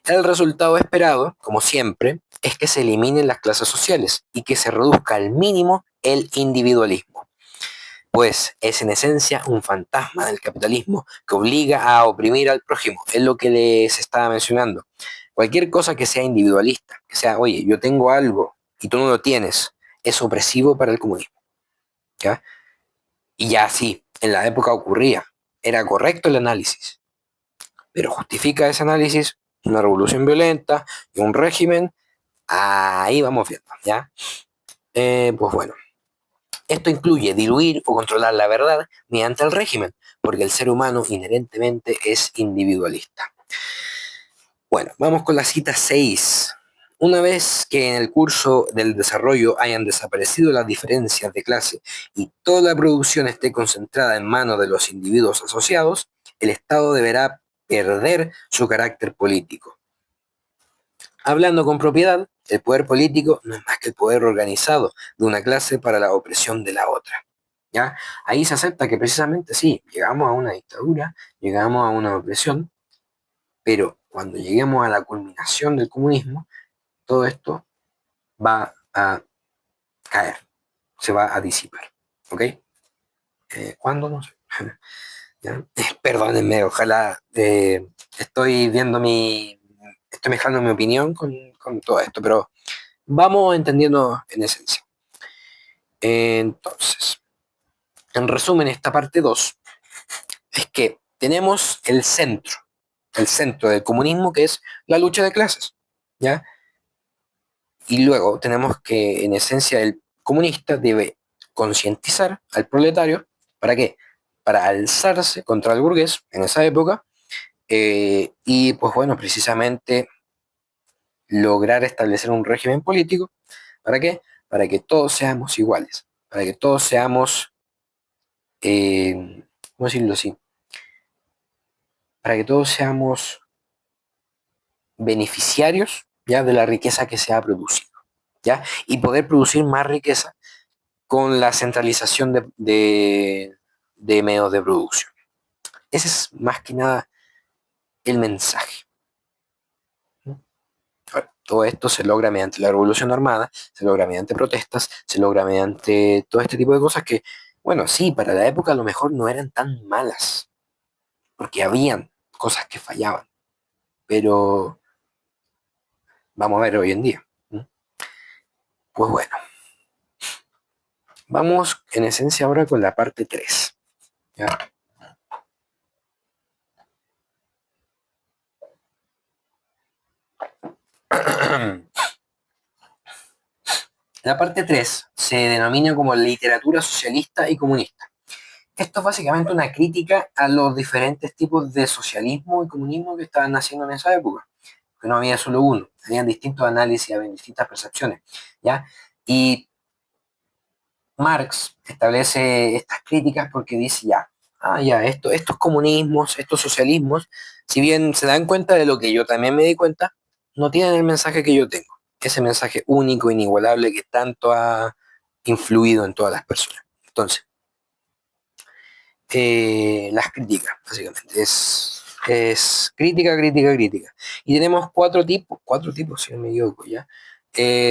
El resultado esperado, como siempre, es que se eliminen las clases sociales y que se reduzca al mínimo el individualismo, pues es en esencia un fantasma del capitalismo que obliga a oprimir al prójimo, es lo que les estaba mencionando. Cualquier cosa que sea individualista, que sea, oye, yo tengo algo y tú no lo tienes, es opresivo para el comunismo. ¿Ya? Y ya sí, en la época ocurría, era correcto el análisis, pero justifica ese análisis una revolución violenta y un régimen, ahí vamos viendo, ¿ya? Pues bueno, esto incluye diluir o controlar la verdad mediante el régimen, porque el ser humano inherentemente es individualista. Bueno, vamos con la cita 6. Una vez que en el curso del desarrollo hayan desaparecido las diferencias de clase y toda la producción esté concentrada en manos de los individuos asociados, el Estado deberá perder su carácter político. Hablando con propiedad, el poder político no es más que el poder organizado de una clase para la opresión de la otra. ¿Ya? Ahí se acepta que precisamente sí, llegamos a una dictadura, llegamos a una opresión, pero cuando lleguemos a la culminación del comunismo, todo esto va a caer, se va a disipar. ¿Ok? ¿Cuándo? No sé. ¿Ya? Perdónenme, ojalá estoy mezclando mi opinión con todo esto, pero vamos entendiendo en esencia. Entonces, en resumen, esta parte 2 es que tenemos el centro del comunismo, que es la lucha de clases, ¿ya? Y luego tenemos que, en esencia, el comunista debe concientizar al proletario, ¿para qué? Para alzarse contra el burgués en esa época, y pues bueno, precisamente lograr establecer un régimen político, ¿para qué? Para que todos seamos iguales, para que todos seamos, ¿cómo decirlo así? Para que todos seamos beneficiarios ya de la riqueza que se ha producido, ¿ya? Y poder producir más riqueza con la centralización de medios de producción. Ese es más que nada el mensaje. Ahora, todo esto se logra mediante la revolución armada, se logra mediante protestas, se logra mediante todo este tipo de cosas que, bueno, sí, para la época a lo mejor no eran tan malas, porque habían cosas que fallaban, pero vamos a ver hoy en día. Pues bueno, vamos en esencia ahora con la parte 3. ¿Ya? La parte 3 se denomina como literatura socialista y comunista. Esto es básicamente una crítica a los diferentes tipos de socialismo y comunismo que estaban naciendo en esa época, que no había solo uno, habían distintos análisis, habían distintas percepciones, ¿ya? Y Marx establece estas críticas porque dice ya, estos comunismos, estos socialismos, si bien se dan cuenta de lo que yo también me di cuenta, no tienen el mensaje que yo tengo, ese mensaje único, inigualable, que tanto ha influido en todas las personas. Entonces, las críticas, básicamente, es crítica, crítica, crítica. Y tenemos cuatro tipos, si no me equivoco, ¿ya?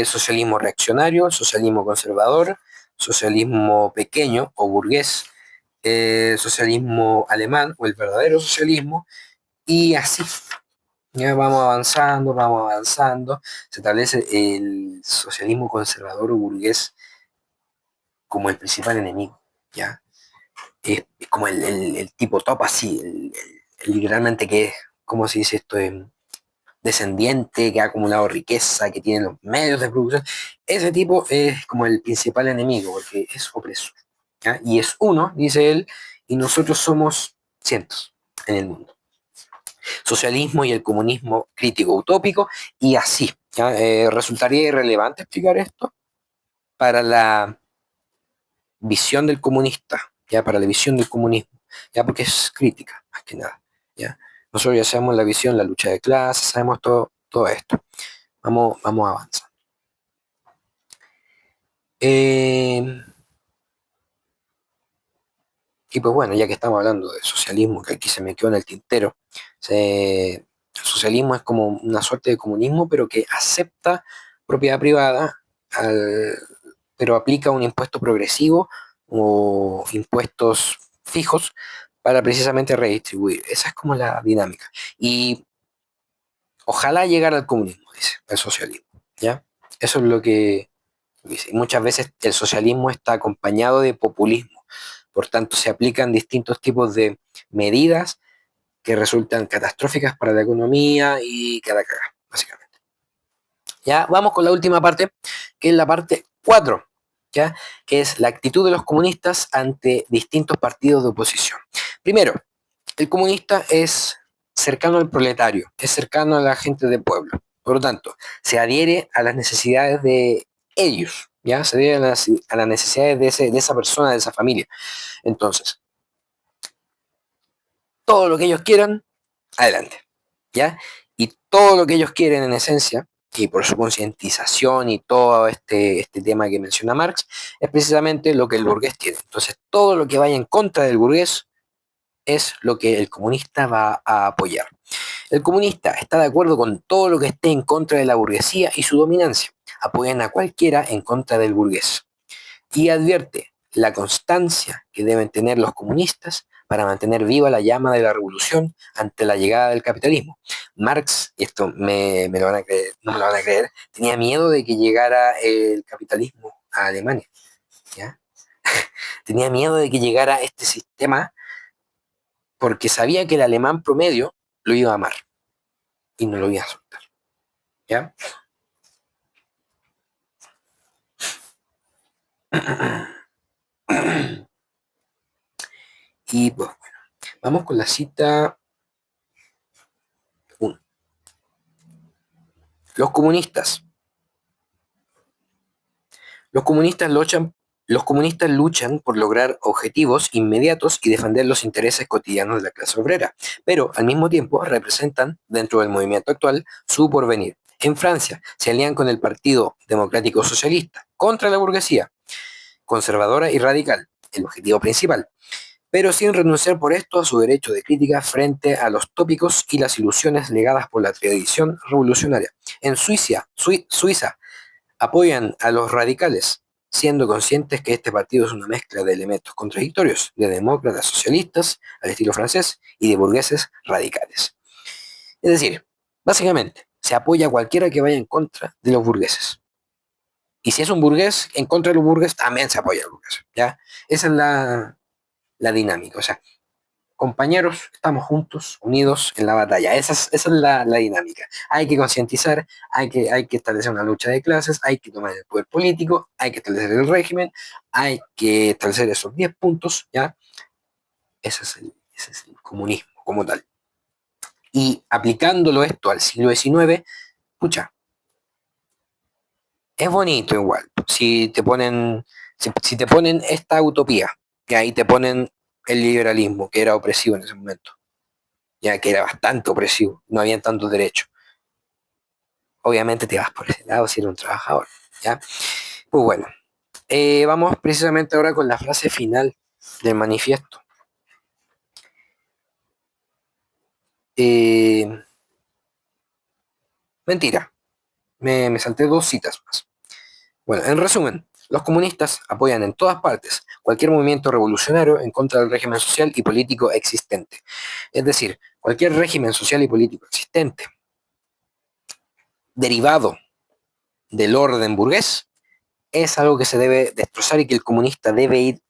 Socialismo reaccionario, socialismo conservador, socialismo pequeño o burgués, socialismo alemán o el verdadero socialismo, y así. Ya vamos avanzando. Se establece el socialismo conservador o burgués como el principal enemigo, ¿ya? Es como el tipo top así, literalmente que es, ¿cómo se dice esto? Descendiente, que ha acumulado riqueza, que tiene los medios de producción. Ese tipo es como el principal enemigo, porque es opresor. ¿Ya? Y es uno, dice él, y nosotros somos cientos en el mundo. Socialismo y el comunismo crítico utópico, y así. ¿Ya? Resultaría irrelevante explicar esto para la visión del comunista, ya para la visión del comunismo, ya porque es crítica, más que nada. ¿Ya? Nosotros ya sabemos la visión, la lucha de clases, sabemos todo esto. Vamos avanzando. Eh, y pues bueno, ya que estamos hablando de socialismo, que aquí se me quedó en el tintero, el socialismo es como una suerte de comunismo, pero que acepta propiedad privada, pero aplica un impuesto progresivo o impuestos fijos para precisamente redistribuir. Esa es como la dinámica. Y ojalá llegar al comunismo, dice el socialismo. ¿Ya? Eso es lo que dice. Muchas veces el socialismo está acompañado de populismo. Por tanto, se aplican distintos tipos de medidas que resultan catastróficas para la economía y cada caga, básicamente. Ya, vamos con la última parte, que es la parte 4, ¿ya? Que es la actitud de los comunistas ante distintos partidos de oposición. Primero, el comunista es cercano al proletario, es cercano a la gente del pueblo. Por lo tanto, se adhiere a las necesidades de ellos, ¿ya? Se adhiere a las necesidades de esa persona, de esa familia. Entonces, todo lo que ellos quieran, adelante, ¿ya? Y todo lo que ellos quieren en esencia, y por su concientización y todo este tema que menciona Marx, es precisamente lo que el burgués tiene. Entonces, todo lo que vaya en contra del burgués es lo que el comunista va a apoyar. El comunista está de acuerdo con todo lo que esté en contra de la burguesía y su dominancia. Apoyan a cualquiera en contra del burgués. Y advierte la constancia que deben tener los comunistas para mantener viva la llama de la revolución ante la llegada del capitalismo. Marx, y esto me lo van a creer, no me lo van a creer, tenía miedo de que llegara el capitalismo a Alemania. ¿Ya? Tenía miedo de que llegara este sistema porque sabía que el alemán promedio lo iba a amar y no lo iba a soltar. ¿Ya? Y pues bueno, vamos con la cita 1. Los comunistas. Los comunistas luchan, los comunistas luchan por lograr objetivos inmediatos y defender los intereses cotidianos de la clase obrera, pero al mismo tiempo representan, dentro del movimiento actual, su porvenir. En Francia se alían con el Partido Democrático Socialista contra la burguesía, conservadora y radical, el objetivo principal, pero sin renunciar por esto a su derecho de crítica frente a los tópicos y las ilusiones legadas por la tradición revolucionaria. En Suiza apoyan a los radicales, siendo conscientes que este partido es una mezcla de elementos contradictorios, de demócratas socialistas al estilo francés y de burgueses radicales. Es decir, básicamente, se apoya a cualquiera que vaya en contra de los burgueses. Y si es un burgués, en contra de los burgueses, también se apoya a los burgueses, ¿ya? Esa es la dinámica. O sea, compañeros, estamos juntos, unidos en la batalla. Esa es la dinámica. Hay que concientizar, hay que establecer una lucha de clases, hay que tomar el poder político, hay que establecer el régimen, hay que establecer esos 10 puntos, ¿ya? Ese es el comunismo como tal. Y aplicándolo esto al siglo XIX, pucha, es bonito igual. Si te ponen esta utopía, y ahí te ponen el liberalismo, que era opresivo en ese momento, ya que era bastante opresivo, no había tantos derechos. Obviamente te vas por ese lado si eres un trabajador, ¿ya? Pues bueno, vamos precisamente ahora con la frase final del manifiesto. Eh, Mentira, me salté 2 citas más. Bueno, en resumen, los comunistas apoyan en todas partes cualquier movimiento revolucionario en contra del régimen social y político existente. Es decir, cualquier régimen social y político existente derivado del orden burgués es algo que se debe destrozar y que el comunista debe ir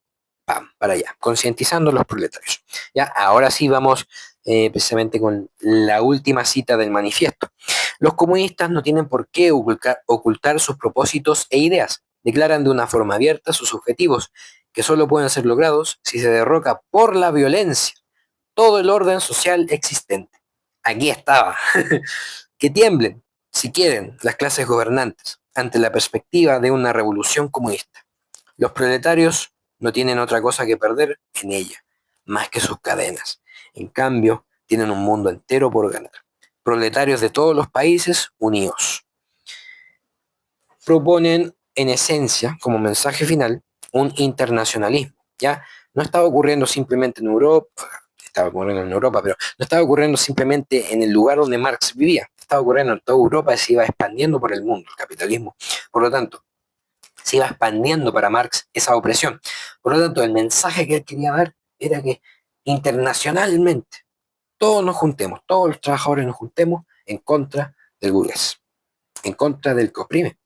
para allá, concientizando a los proletarios. Ya, ahora sí vamos precisamente con la última cita del manifiesto. Los comunistas no tienen por qué ocultar sus propósitos e ideas. Declaran de una forma abierta sus objetivos, que solo pueden ser logrados si se derroca por la violencia todo el orden social existente. Aquí estaba. Que tiemblen, si quieren, las clases gobernantes ante la perspectiva de una revolución comunista. Los proletarios no tienen otra cosa que perder en ella, más que sus cadenas. En cambio, tienen un mundo entero por ganar. Proletarios de todos los países unidos. Proponen, en esencia, como mensaje final, un internacionalismo. ¿Ya? No estaba ocurriendo simplemente en Europa, estaba ocurriendo en Europa, pero no estaba ocurriendo simplemente en el lugar donde Marx vivía. Estaba ocurriendo en toda Europa y se iba expandiendo por el mundo, el capitalismo. Por lo tanto, se iba expandiendo para Marx esa opresión. Por lo tanto, el mensaje que él quería dar era que internacionalmente todos nos juntemos, todos los trabajadores nos juntemos en contra del burgués, en contra del que oprime.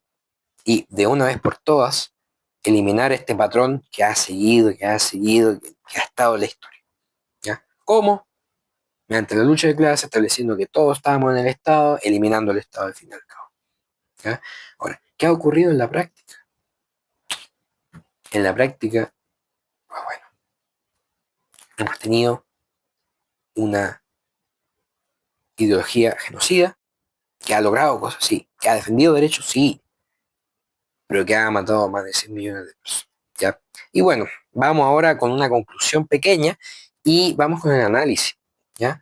Y de una vez por todas, eliminar este patrón que ha seguido, que ha seguido, que ha estado en la historia. ¿Ya? ¿Cómo? Mediante la lucha de clases, estableciendo que todos estábamos en el Estado, eliminando el Estado al fin y al cabo. ¿Ya? Ahora, ¿qué ha ocurrido en la práctica? En la práctica, pues bueno, hemos tenido una ideología genocida que ha logrado cosas, sí, que ha defendido derechos, sí, pero que ha matado a más de 100 millones de personas. ¿Ya? Y bueno, vamos ahora con una conclusión pequeña y vamos con el análisis. ¿Ya?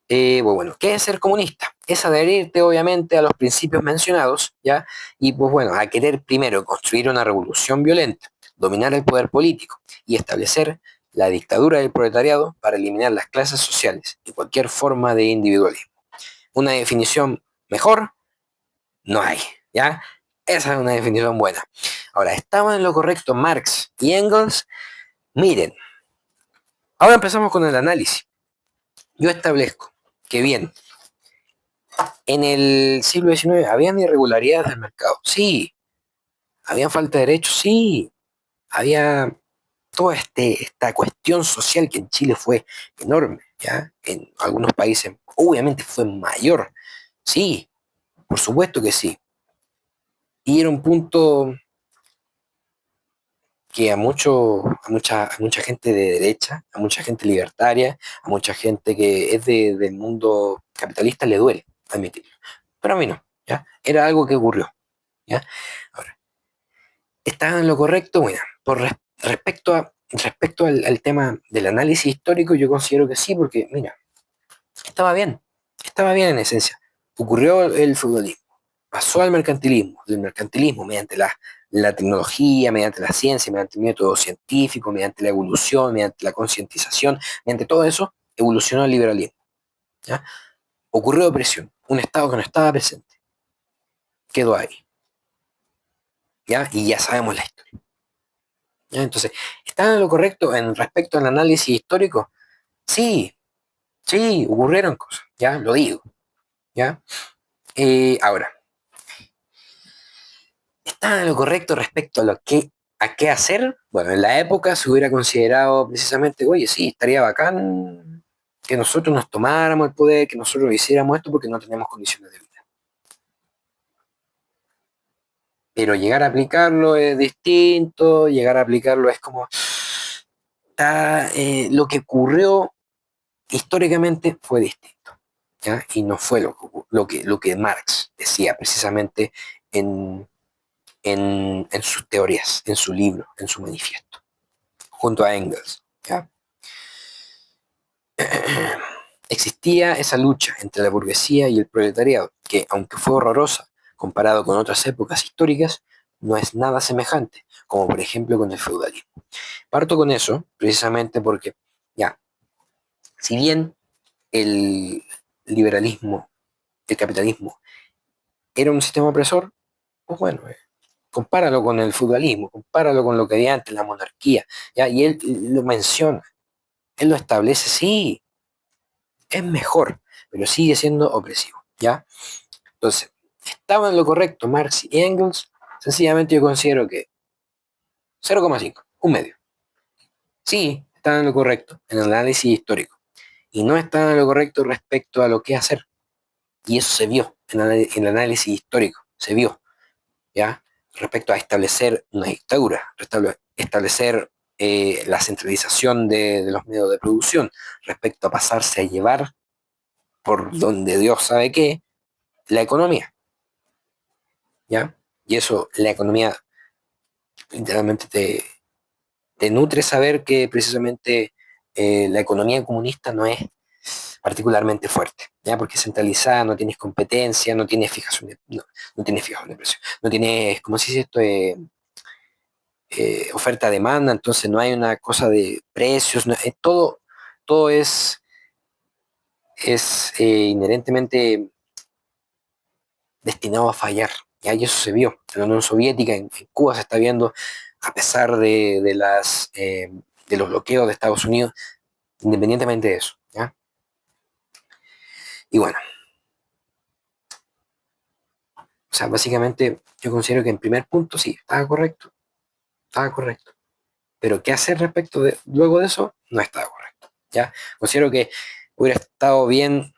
Pues bueno, ¿qué es ser comunista? Es adherirte obviamente a los principios mencionados, ¿ya? Y pues bueno, a querer primero construir una revolución violenta, dominar el poder político y establecer la dictadura del proletariado para eliminar las clases sociales y cualquier forma de individualismo. Una definición mejor no hay, ¿ya? Esa es una definición buena. Ahora, ¿estaban en lo correcto Marx y Engels? Miren, ahora empezamos con el análisis. Yo establezco que bien, en el siglo XIX habían irregularidades del mercado, sí. Habían falta de derechos, sí. Había toda esta cuestión social que en Chile fue enorme, ¿ya? En algunos países obviamente fue mayor, sí, por supuesto que sí. Y era un punto que a mucha gente de derecha, a mucha gente libertaria, a mucha gente que es del mundo capitalista le duele admitirlo. Pero a mí no, ¿ya? Era algo que ocurrió, ¿ya? Ahora, ¿estaba en lo correcto? Bueno, respecto al tema del análisis histórico, yo considero que sí, porque, mira, estaba bien en esencia. Ocurrió el feudalismo, pasó al mercantilismo, del mercantilismo mediante la tecnología, mediante la ciencia, mediante el método científico, mediante la evolución, mediante la concientización, mediante todo eso, evolucionó el liberalismo. ¿Ya? Ocurrió opresión, un Estado que no estaba presente, quedó ahí. ¿Ya? Y ya sabemos la historia. ¿Ya? Entonces, ¿están en lo correcto en respecto al análisis histórico? Sí, sí, ocurrieron cosas, ya lo digo. ¿Ya? Ahora, ¿están en lo correcto respecto a qué hacer? Bueno, en la época se hubiera considerado precisamente, oye, sí, estaría bacán que nosotros nos tomáramos el poder, que nosotros hiciéramos esto porque no tenemos condiciones de vida. Pero llegar a aplicarlo es distinto, llegar a aplicarlo es como, lo que ocurrió históricamente fue distinto, ¿ya? Y no fue lo que Marx decía precisamente en, en sus teorías, en su libro, en su manifiesto, junto a Engels, ¿ya? Existía esa lucha entre la burguesía y el proletariado, que aunque fue horrorosa comparado con otras épocas históricas, no es nada semejante, como por ejemplo con el feudalismo. Parto con eso precisamente porque, ya, si bien el liberalismo, el capitalismo, era un sistema opresor, pues bueno, compáralo con el feudalismo, compáralo con lo que había antes, la monarquía, ¿ya? Y él lo menciona, él lo establece, sí, es mejor, pero sigue siendo opresivo, ¿ya? Entonces, ¿estaban en lo correcto Marx y Engels? Sencillamente yo considero que 0,5, un medio. Sí, estaban en lo correcto en el análisis histórico y no estaban en lo correcto respecto a lo que hacer. Y eso se vio en el análisis histórico, se vio, ¿ya? Respecto a establecer una dictadura, establecer la centralización de los medios de producción, respecto a pasarse a llevar por donde Dios sabe qué, la economía, ¿ya? Y eso, la economía, literalmente te nutre saber que precisamente la economía comunista no es particularmente fuerte, ¿ya? Porque es centralizada, no tienes competencia, no tienes fijación no tienes fijación de precio, no tienes, ¿cómo se dice esto? Oferta-demanda, entonces no hay una cosa de precios, no, todo es inherentemente destinado a fallar, ¿ya? Y eso se vio en la Unión Soviética, en Cuba se está viendo, a pesar de los bloqueos de Estados Unidos, independientemente de eso, ¿ya? Y bueno, o sea, básicamente yo considero que en primer punto sí, estaba correcto, pero qué hacer luego de eso, no estaba correcto, ¿ya? Considero que hubiera estado bien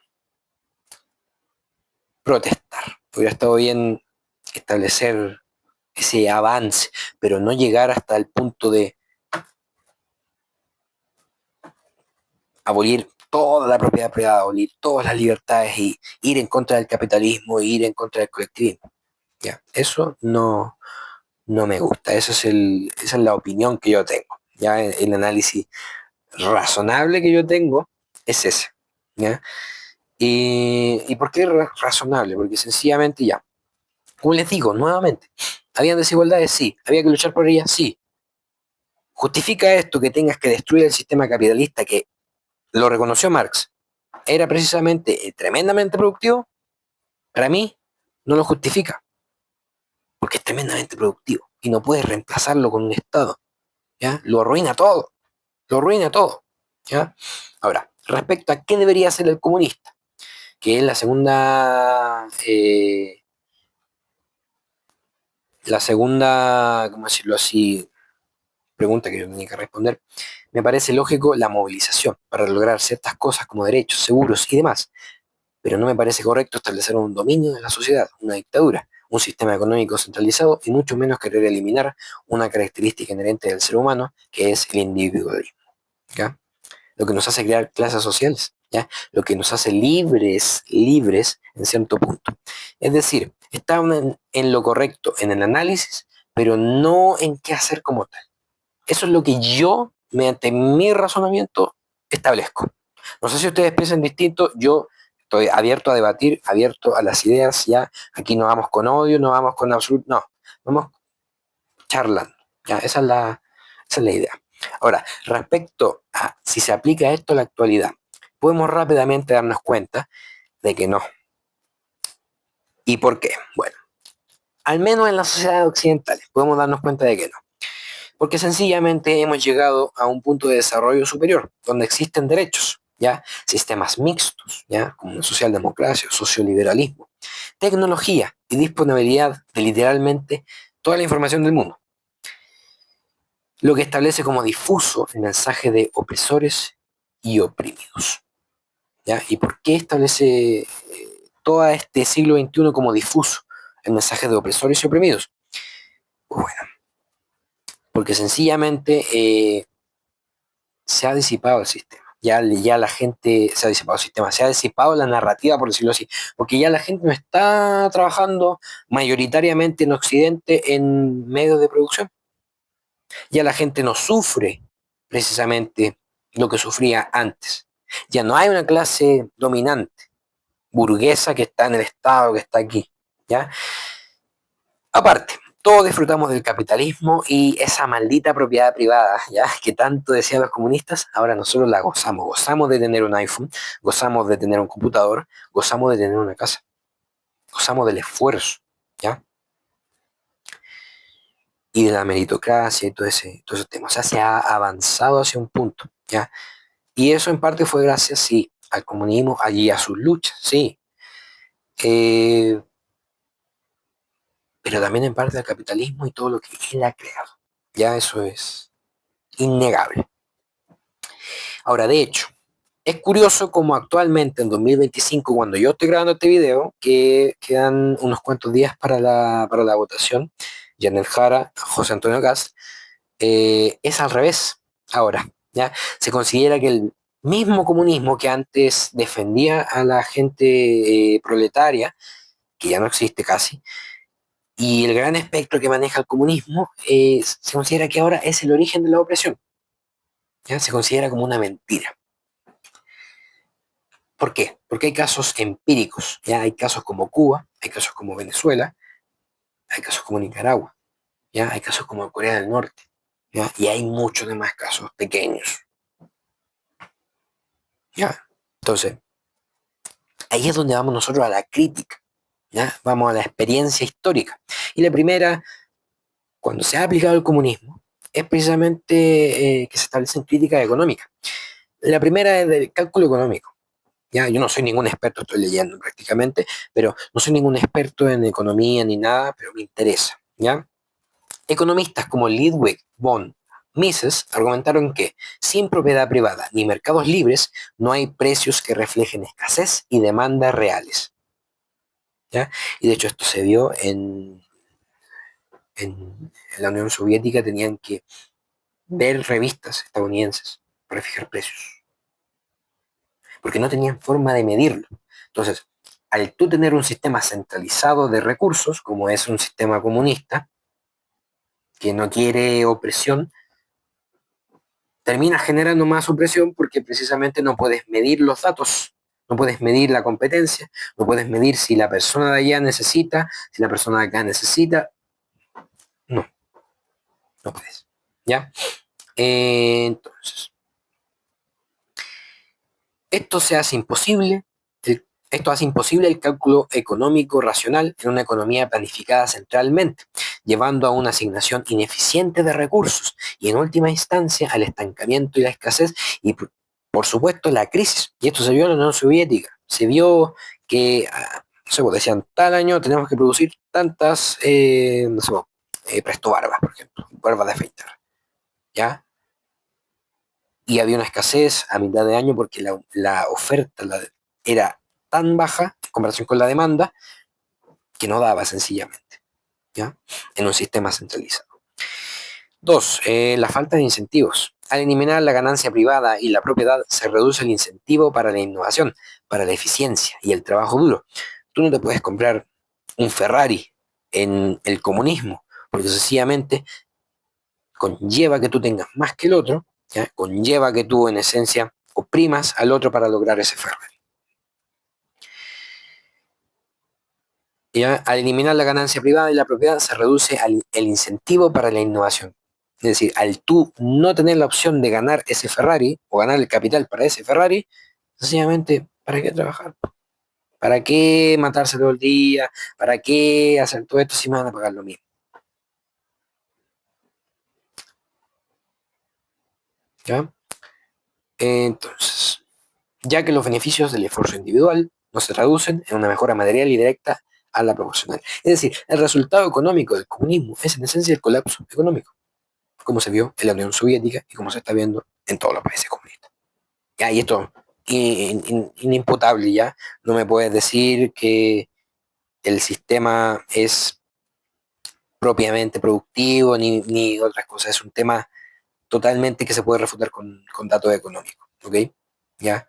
protestar, hubiera estado bien establecer ese avance, pero no llegar hasta el punto de abolir toda la propiedad privada, abolir todas las libertades y ir en contra del capitalismo, ir en contra del colectivismo. Ya, eso no me gusta, esa es la opinión que yo tengo. Ya, el análisis razonable que yo tengo es ese. ¿Ya? ¿Y por qué razonable? Porque sencillamente ya, como les digo nuevamente, ¿habían desigualdades? Sí. ¿Había que luchar por ellas? Sí. ¿Justifica esto que tengas que destruir el sistema capitalista que lo reconoció Marx? ¿Era precisamente tremendamente productivo? Para mí, no lo justifica, porque es tremendamente productivo y no puedes reemplazarlo con un Estado. ¿Ya? Lo arruina todo. ¿Ya? Ahora, respecto a qué debería ser el comunista, que es la segunda, ¿cómo decirlo así? Pregunta que yo tenía que responder. Me parece lógico la movilización para lograr ciertas cosas como derechos, seguros y demás, pero no me parece correcto establecer un dominio de la sociedad, una dictadura, un sistema económico centralizado y mucho menos querer eliminar una característica inherente del ser humano que es el individualismo. ¿Ya? Lo que nos hace crear clases sociales, ¿ya? Lo que nos hace libres en cierto punto. Es decir, está en lo correcto en el análisis, pero no en qué hacer como tal. Eso es lo que yo, mediante mi razonamiento, establezco. No sé si ustedes piensan distinto, yo estoy abierto a debatir, abierto a las ideas, ya. Aquí no vamos con odio, no vamos con absoluto, no. Vamos charlando. ¿Ya? Esa es la idea. Ahora, respecto a si se aplica esto a la actualidad, podemos rápidamente darnos cuenta de que no. ¿Y por qué? Bueno, al menos en las sociedades occidentales podemos darnos cuenta de que no. Porque sencillamente hemos llegado a un punto de desarrollo superior, donde existen derechos, ¿ya? Sistemas mixtos, ¿ya? Como socialdemocracia, socioliberalismo, tecnología y disponibilidad de literalmente toda la información del mundo, lo que establece como difuso el mensaje de opresores y oprimidos, ¿ya? ¿Y por qué establece todo este siglo XXI como difuso el mensaje de opresores y oprimidos? Pues bueno, porque sencillamente se ha disipado el sistema. Ya la gente se ha disipado el sistema, se ha disipado la narrativa, por decirlo así, porque ya la gente no está trabajando mayoritariamente en Occidente en medios de producción. Ya la gente no sufre precisamente lo que sufría antes. Ya no hay una clase dominante, burguesa que está en el Estado, que está aquí. ¿Ya? Aparte, todos disfrutamos del capitalismo y esa maldita propiedad privada, ¿ya? Que tanto decían los comunistas, ahora nosotros la gozamos. Gozamos de tener un iPhone, gozamos de tener un computador, gozamos de tener una casa, gozamos del esfuerzo, ¿ya? Y de la meritocracia y todo ese tema. O sea, se ha avanzado hacia un punto, ¿ya? Y eso en parte fue gracias, sí, al comunismo y a sus luchas, sí. Eh, pero también en parte al capitalismo y todo lo que él ha creado. Ya eso es innegable. Ahora, de hecho, es curioso como actualmente en 2025, cuando yo estoy grabando este video, que quedan unos cuantos días para la votación, Yanel Jara, José Antonio Cast, es al revés ahora. ¿Ya? Se considera que el mismo comunismo que antes defendía a la gente proletaria, que ya no existe casi, y el gran espectro que maneja el comunismo, se considera que ahora es el origen de la opresión. ¿Ya? Se considera como una mentira. ¿Por qué? Porque hay casos empíricos, ¿ya? Hay casos como Cuba, hay casos como Venezuela, hay casos como Nicaragua, ¿ya? Hay casos como Corea del Norte, ¿ya? Y hay muchos demás casos pequeños, ¿ya? Entonces, ahí es donde vamos nosotros a la crítica, ¿ya? Vamos a la experiencia histórica. Y la primera, cuando se ha aplicado el comunismo, es precisamente que se establecen críticas económicas. La primera es del cálculo económico. Ya, yo no soy ningún experto, estoy leyendo prácticamente, pero no soy ningún experto en economía ni nada, pero me interesa, ¿ya? Economistas como Ludwig von Mises argumentaron que sin propiedad privada ni mercados libres no hay precios que reflejen escasez y demanda reales, ¿ya? Y de hecho esto se vio en la Unión Soviética, tenían que ver revistas estadounidenses para fijar precios, porque no tenían forma de medirlo. Entonces, al tú tener un sistema centralizado de recursos, como es un sistema comunista, que no quiere opresión, termina generando más opresión porque precisamente no puedes medir los datos, no puedes medir la competencia, no puedes medir si la persona de allá necesita, si la persona de acá necesita. No, no puedes. ¿Ya? Entonces, esto se hace imposible, esto hace imposible el cálculo económico racional en una economía planificada centralmente, llevando a una asignación ineficiente de recursos y en última instancia al estancamiento y la escasez y por supuesto la crisis. Y esto se vio en la Unión Soviética. Se vio que, no sé, pues decían, tal año tenemos que producir tantas, no sé, presto barbas, por ejemplo, barbas de afeitar, ¿ya? Y había una escasez a mitad de año porque la oferta era tan baja en comparación con la demanda que no daba sencillamente, ¿ya? En un sistema centralizado. Dos, la falta de incentivos. Al eliminar la ganancia privada y la propiedad, se reduce el incentivo para la innovación, para la eficiencia y el trabajo duro. Tú no te puedes comprar un Ferrari en el comunismo, porque sencillamente conlleva que tú tengas más que el otro, ¿ya? Conlleva que tú en esencia oprimas al otro para lograr ese Ferrari. ¿Ya? Al eliminar la ganancia privada y la propiedad se reduce el incentivo para la innovación. Es decir, al tú no tener la opción de ganar ese Ferrari o ganar el capital para ese Ferrari, sencillamente, ¿para qué trabajar? ¿Para qué matarse todo el día? ¿Para qué hacer todo esto si me van a pagar lo mismo? ¿Ya? Entonces, ya que los beneficios del esfuerzo individual no se traducen en una mejora material y directa a la proporcional. Es decir, el resultado económico del comunismo es en esencia el colapso económico, como se vio en la Unión Soviética y como se está viendo en todos los países comunistas. Ya, y esto inimputable ya, no me puedes decir que el sistema es propiamente productivo ni otras cosas, es un tema totalmente que se puede refutar con datos económicos, ¿ok? Ya,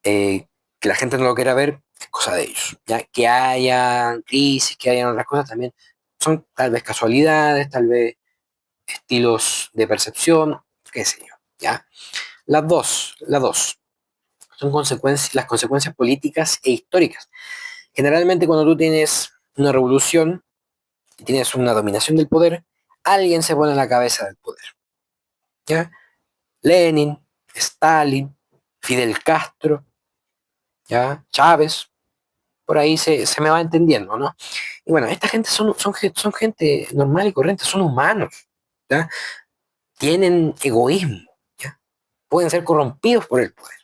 que la gente no lo quiera ver, es cosa de ellos, ya, que haya crisis, que hayan otras cosas también, son tal vez casualidades, tal vez estilos de percepción, qué sé yo, ya. Las dos son las consecuencias políticas e históricas. Generalmente cuando tú tienes una revolución y tienes una dominación del poder, alguien se pone a la cabeza del poder. ¿Ya? Lenin, Stalin, Fidel Castro, ¿ya? Chávez, por ahí se me va entendiendo, ¿no? Y bueno, esta gente son gente normal y corriente, son humanos, ¿ya? Tienen egoísmo, ¿ya? Pueden ser corrompidos por el poder,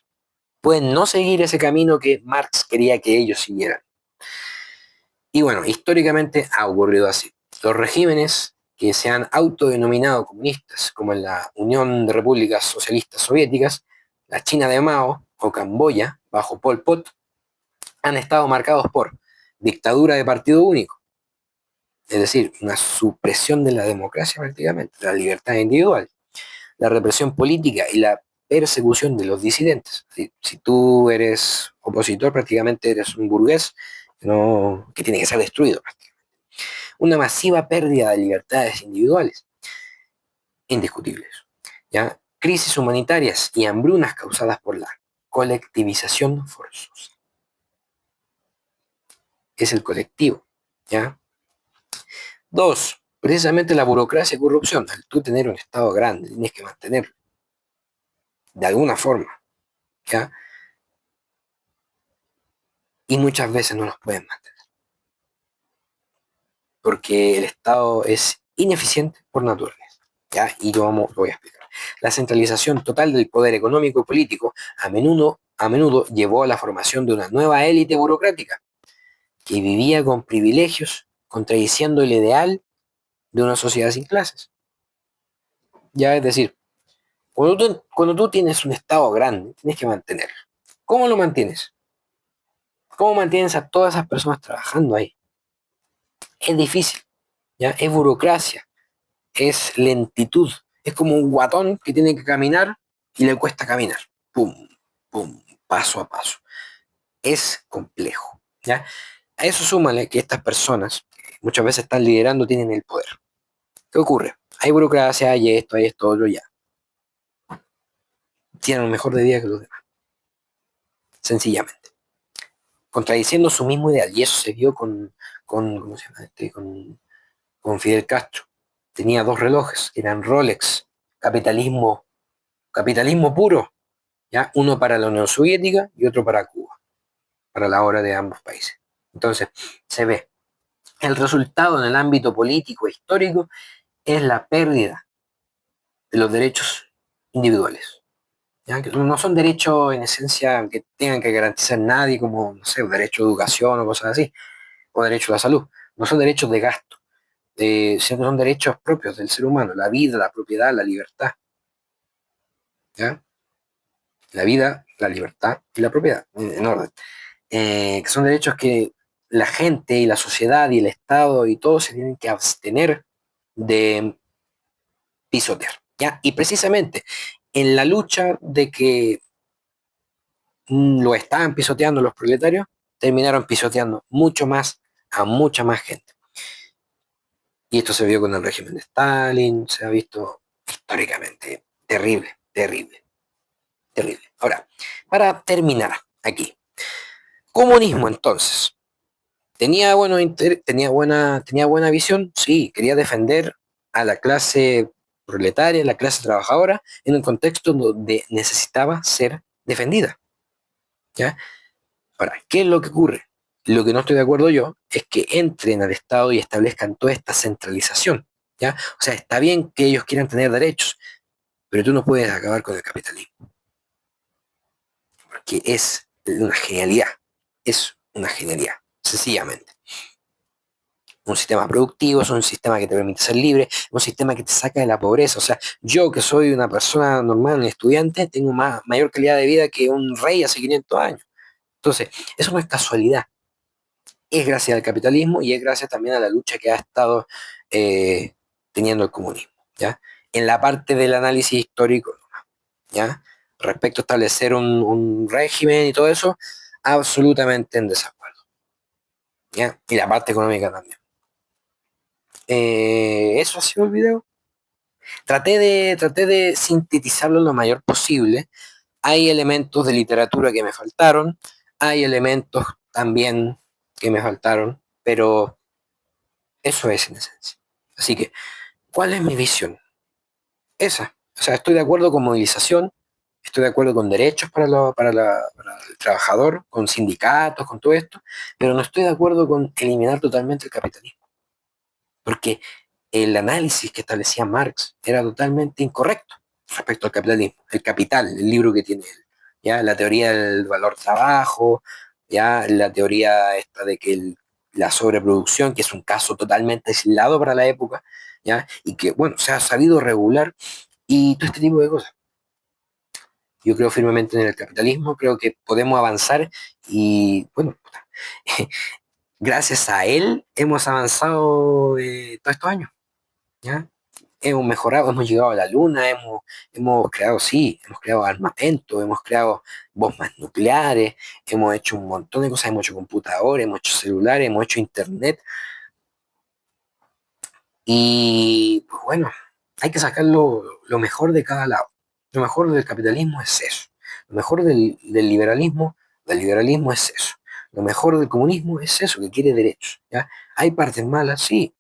pueden no seguir ese camino que Marx quería que ellos siguieran. Y bueno, históricamente ha ocurrido así. Los regímenes que se han autodenominado comunistas, como en la Unión de Repúblicas Socialistas Soviéticas, la China de Mao o Camboya, bajo Pol Pot, han estado marcados por dictadura de partido único, es decir, una supresión de la democracia prácticamente, la libertad individual, la represión política y la persecución de los disidentes. Si tú eres opositor, prácticamente eres un burgués que tiene que ser destruido. Una masiva pérdida de libertades individuales, indiscutibles. ¿Ya? Crisis humanitarias y hambrunas causadas por la colectivización forzosa. Es el colectivo. ¿Ya? Dos, precisamente la burocracia y corrupción. Al tú tener un Estado grande, tienes que mantenerlo de alguna forma. ¿Ya? Y muchas veces no los pueden mantener. Porque el Estado es ineficiente por naturaleza. ¿Ya? Y lo voy a explicar. La centralización total del poder económico y político a menudo llevó a la formación de una nueva élite burocrática que vivía con privilegios, contradiciendo el ideal de una sociedad sin clases. Ya, es decir, cuando tú tienes un Estado grande, tienes que mantenerlo. ¿Cómo lo mantienes? ¿Cómo mantienes a todas esas personas trabajando ahí? Es difícil, ¿ya? Es burocracia, es lentitud, es como un guatón que tiene que caminar y le cuesta caminar. Pum, pum, paso a paso. Es complejo, ¿ya? A eso súmale que estas personas, que muchas veces están liderando, tienen el poder. ¿Qué ocurre? Hay burocracia, hay esto, otro, ya. Tienen lo mejor de día que los demás, sencillamente. Contradiciendo su mismo ideal. Y eso se vio ¿cómo se llama este? Con Fidel Castro. Tenía dos relojes, que eran Rolex, capitalismo, capitalismo puro, ¿ya? Uno para la Unión Soviética y otro para Cuba, para la hora de ambos países. Entonces, se ve. El resultado en el ámbito político e histórico es la pérdida de los derechos individuales. ¿Ya? Que no son derechos en esencia que tengan que garantizar nadie, como, no sé, derecho a educación o cosas así, o derecho a la salud. No son derechos de gasto, sino que son derechos propios del ser humano, la vida, la propiedad, la libertad. ¿Ya? La vida, la libertad y la propiedad, en orden. Que son derechos que la gente y la sociedad y el Estado y todos se tienen que abstener de pisotear. ¿Ya? Y precisamente en la lucha de que lo estaban pisoteando los proletarios, terminaron pisoteando mucho más a mucha más gente. Y esto se vio con el régimen de Stalin, se ha visto históricamente. Terrible, terrible, terrible. Ahora, para terminar aquí, comunismo entonces. tenía buena visión, sí, quería defender a la clase proletaria, la clase trabajadora, en un contexto donde necesitaba ser defendida, ¿ya? Ahora, ¿qué es lo que ocurre? Lo que no estoy de acuerdo yo es que entren al Estado y establezcan toda esta centralización, ¿ya? O sea, está bien que ellos quieran tener derechos, pero tú no puedes acabar con el capitalismo, porque es una genialidad, sencillamente. Un sistema productivo, es un sistema que te permite ser libre, un sistema que te saca de la pobreza. O sea, yo que soy una persona normal, un estudiante, tengo mayor calidad de vida que un rey hace 500 años. Entonces, eso no es casualidad, es gracias al capitalismo y es gracias también a la lucha que ha estado eh, teniendo el comunismo, ¿ya? En la parte del análisis histórico, ¿ya? Respecto a establecer un régimen y todo eso, absolutamente en desacuerdo, ¿ya? Y la parte económica también. Eso ha sido el video. Traté de sintetizarlo lo mayor posible. Hay elementos de literatura que me faltaron, hay elementos también que me faltaron, pero eso es en esencia. Así que, ¿cuál es mi visión? Esa. O sea, estoy de acuerdo con movilización, estoy de acuerdo con derechos para el trabajador, con sindicatos, con todo esto, pero no estoy de acuerdo con eliminar totalmente el capitalismo, porque el análisis que establecía Marx era totalmente incorrecto respecto al capitalismo. El Capital, el libro que tiene él, ¿ya? La teoría del valor trabajo, ¿ya? La teoría esta de que la sobreproducción, que es un caso totalmente aislado para la época, ¿ya? Y que, bueno, se ha sabido regular y todo este tipo de cosas. Yo creo firmemente en el capitalismo, creo que podemos avanzar y, bueno, gracias a él hemos avanzado todos estos años, ¿ya? Hemos mejorado, hemos llegado a la luna, hemos creado, sí, hemos creado armamento, hemos creado bombas nucleares, hemos hecho un montón de cosas, hemos hecho computadores, hemos hecho celulares, hemos hecho internet y pues bueno, hay que sacar lo mejor de cada lado. Lo mejor del capitalismo es eso. Lo mejor del liberalismo es eso. Lo mejor del comunismo es eso, que quiere derechos, ¿ya? Hay partes malas, sí,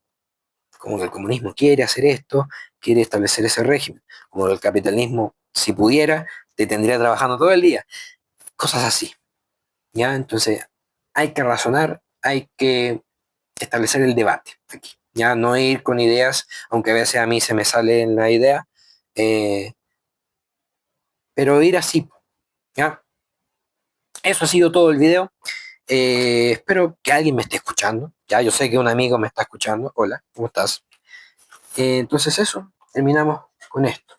como que el comunismo quiere hacer esto, quiere establecer ese régimen, como el capitalismo, si pudiera, te tendría trabajando todo el día, cosas así, ¿ya? Entonces, hay que razonar, hay que establecer el debate aquí, ya no ir con ideas, aunque a veces a mí se me sale en la idea, eh, pero ir así, ¿ya? Eso ha sido todo el video. Espero que alguien me esté escuchando, ya yo sé que un amigo me está escuchando. Hola, ¿cómo estás? Entonces eso, terminamos con esto.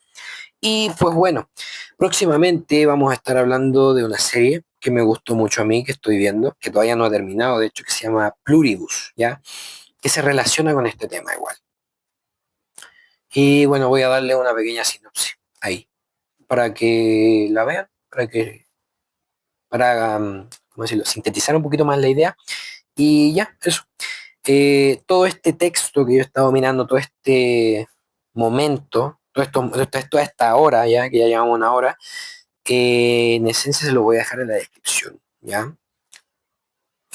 Y pues bueno, próximamente vamos a estar hablando de una serie que me gustó mucho a mí, que estoy viendo, que todavía no ha terminado, de hecho, que se llama Pluribus, ¿ya? Que se relaciona con este tema igual. Y bueno, voy a darle una pequeña sinopsis ahí, para que la vean, ¿cómo decirlo?, sintetizar un poquito más la idea. Y ya, eso. Todo este texto que yo he estado mirando, todo este momento, toda esta hora ya, que ya llevamos una hora, en esencia se lo voy a dejar en la descripción, ¿ya?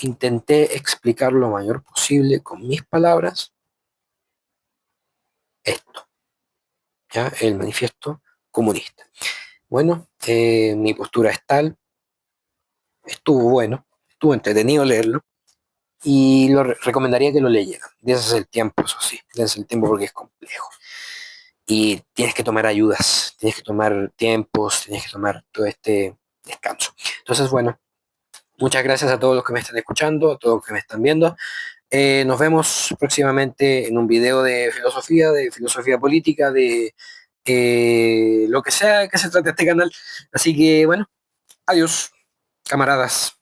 Intenté explicar lo mayor posible con mis palabras esto, ¿ya? El manifiesto comunista. Bueno, mi postura es tal, estuvo bueno, estuvo entretenido leerlo y recomendaría que lo leyeran. Dense el tiempo, eso sí, dense el tiempo porque es complejo. Y tienes que tomar ayudas, tienes que tomar tiempos, tienes que tomar todo este descanso. Entonces, bueno, muchas gracias a todos los que me están escuchando, a todos los que me están viendo. Nos vemos próximamente en un video de filosofía política, de lo que sea que se trate este canal. Así que, bueno, adiós, camaradas.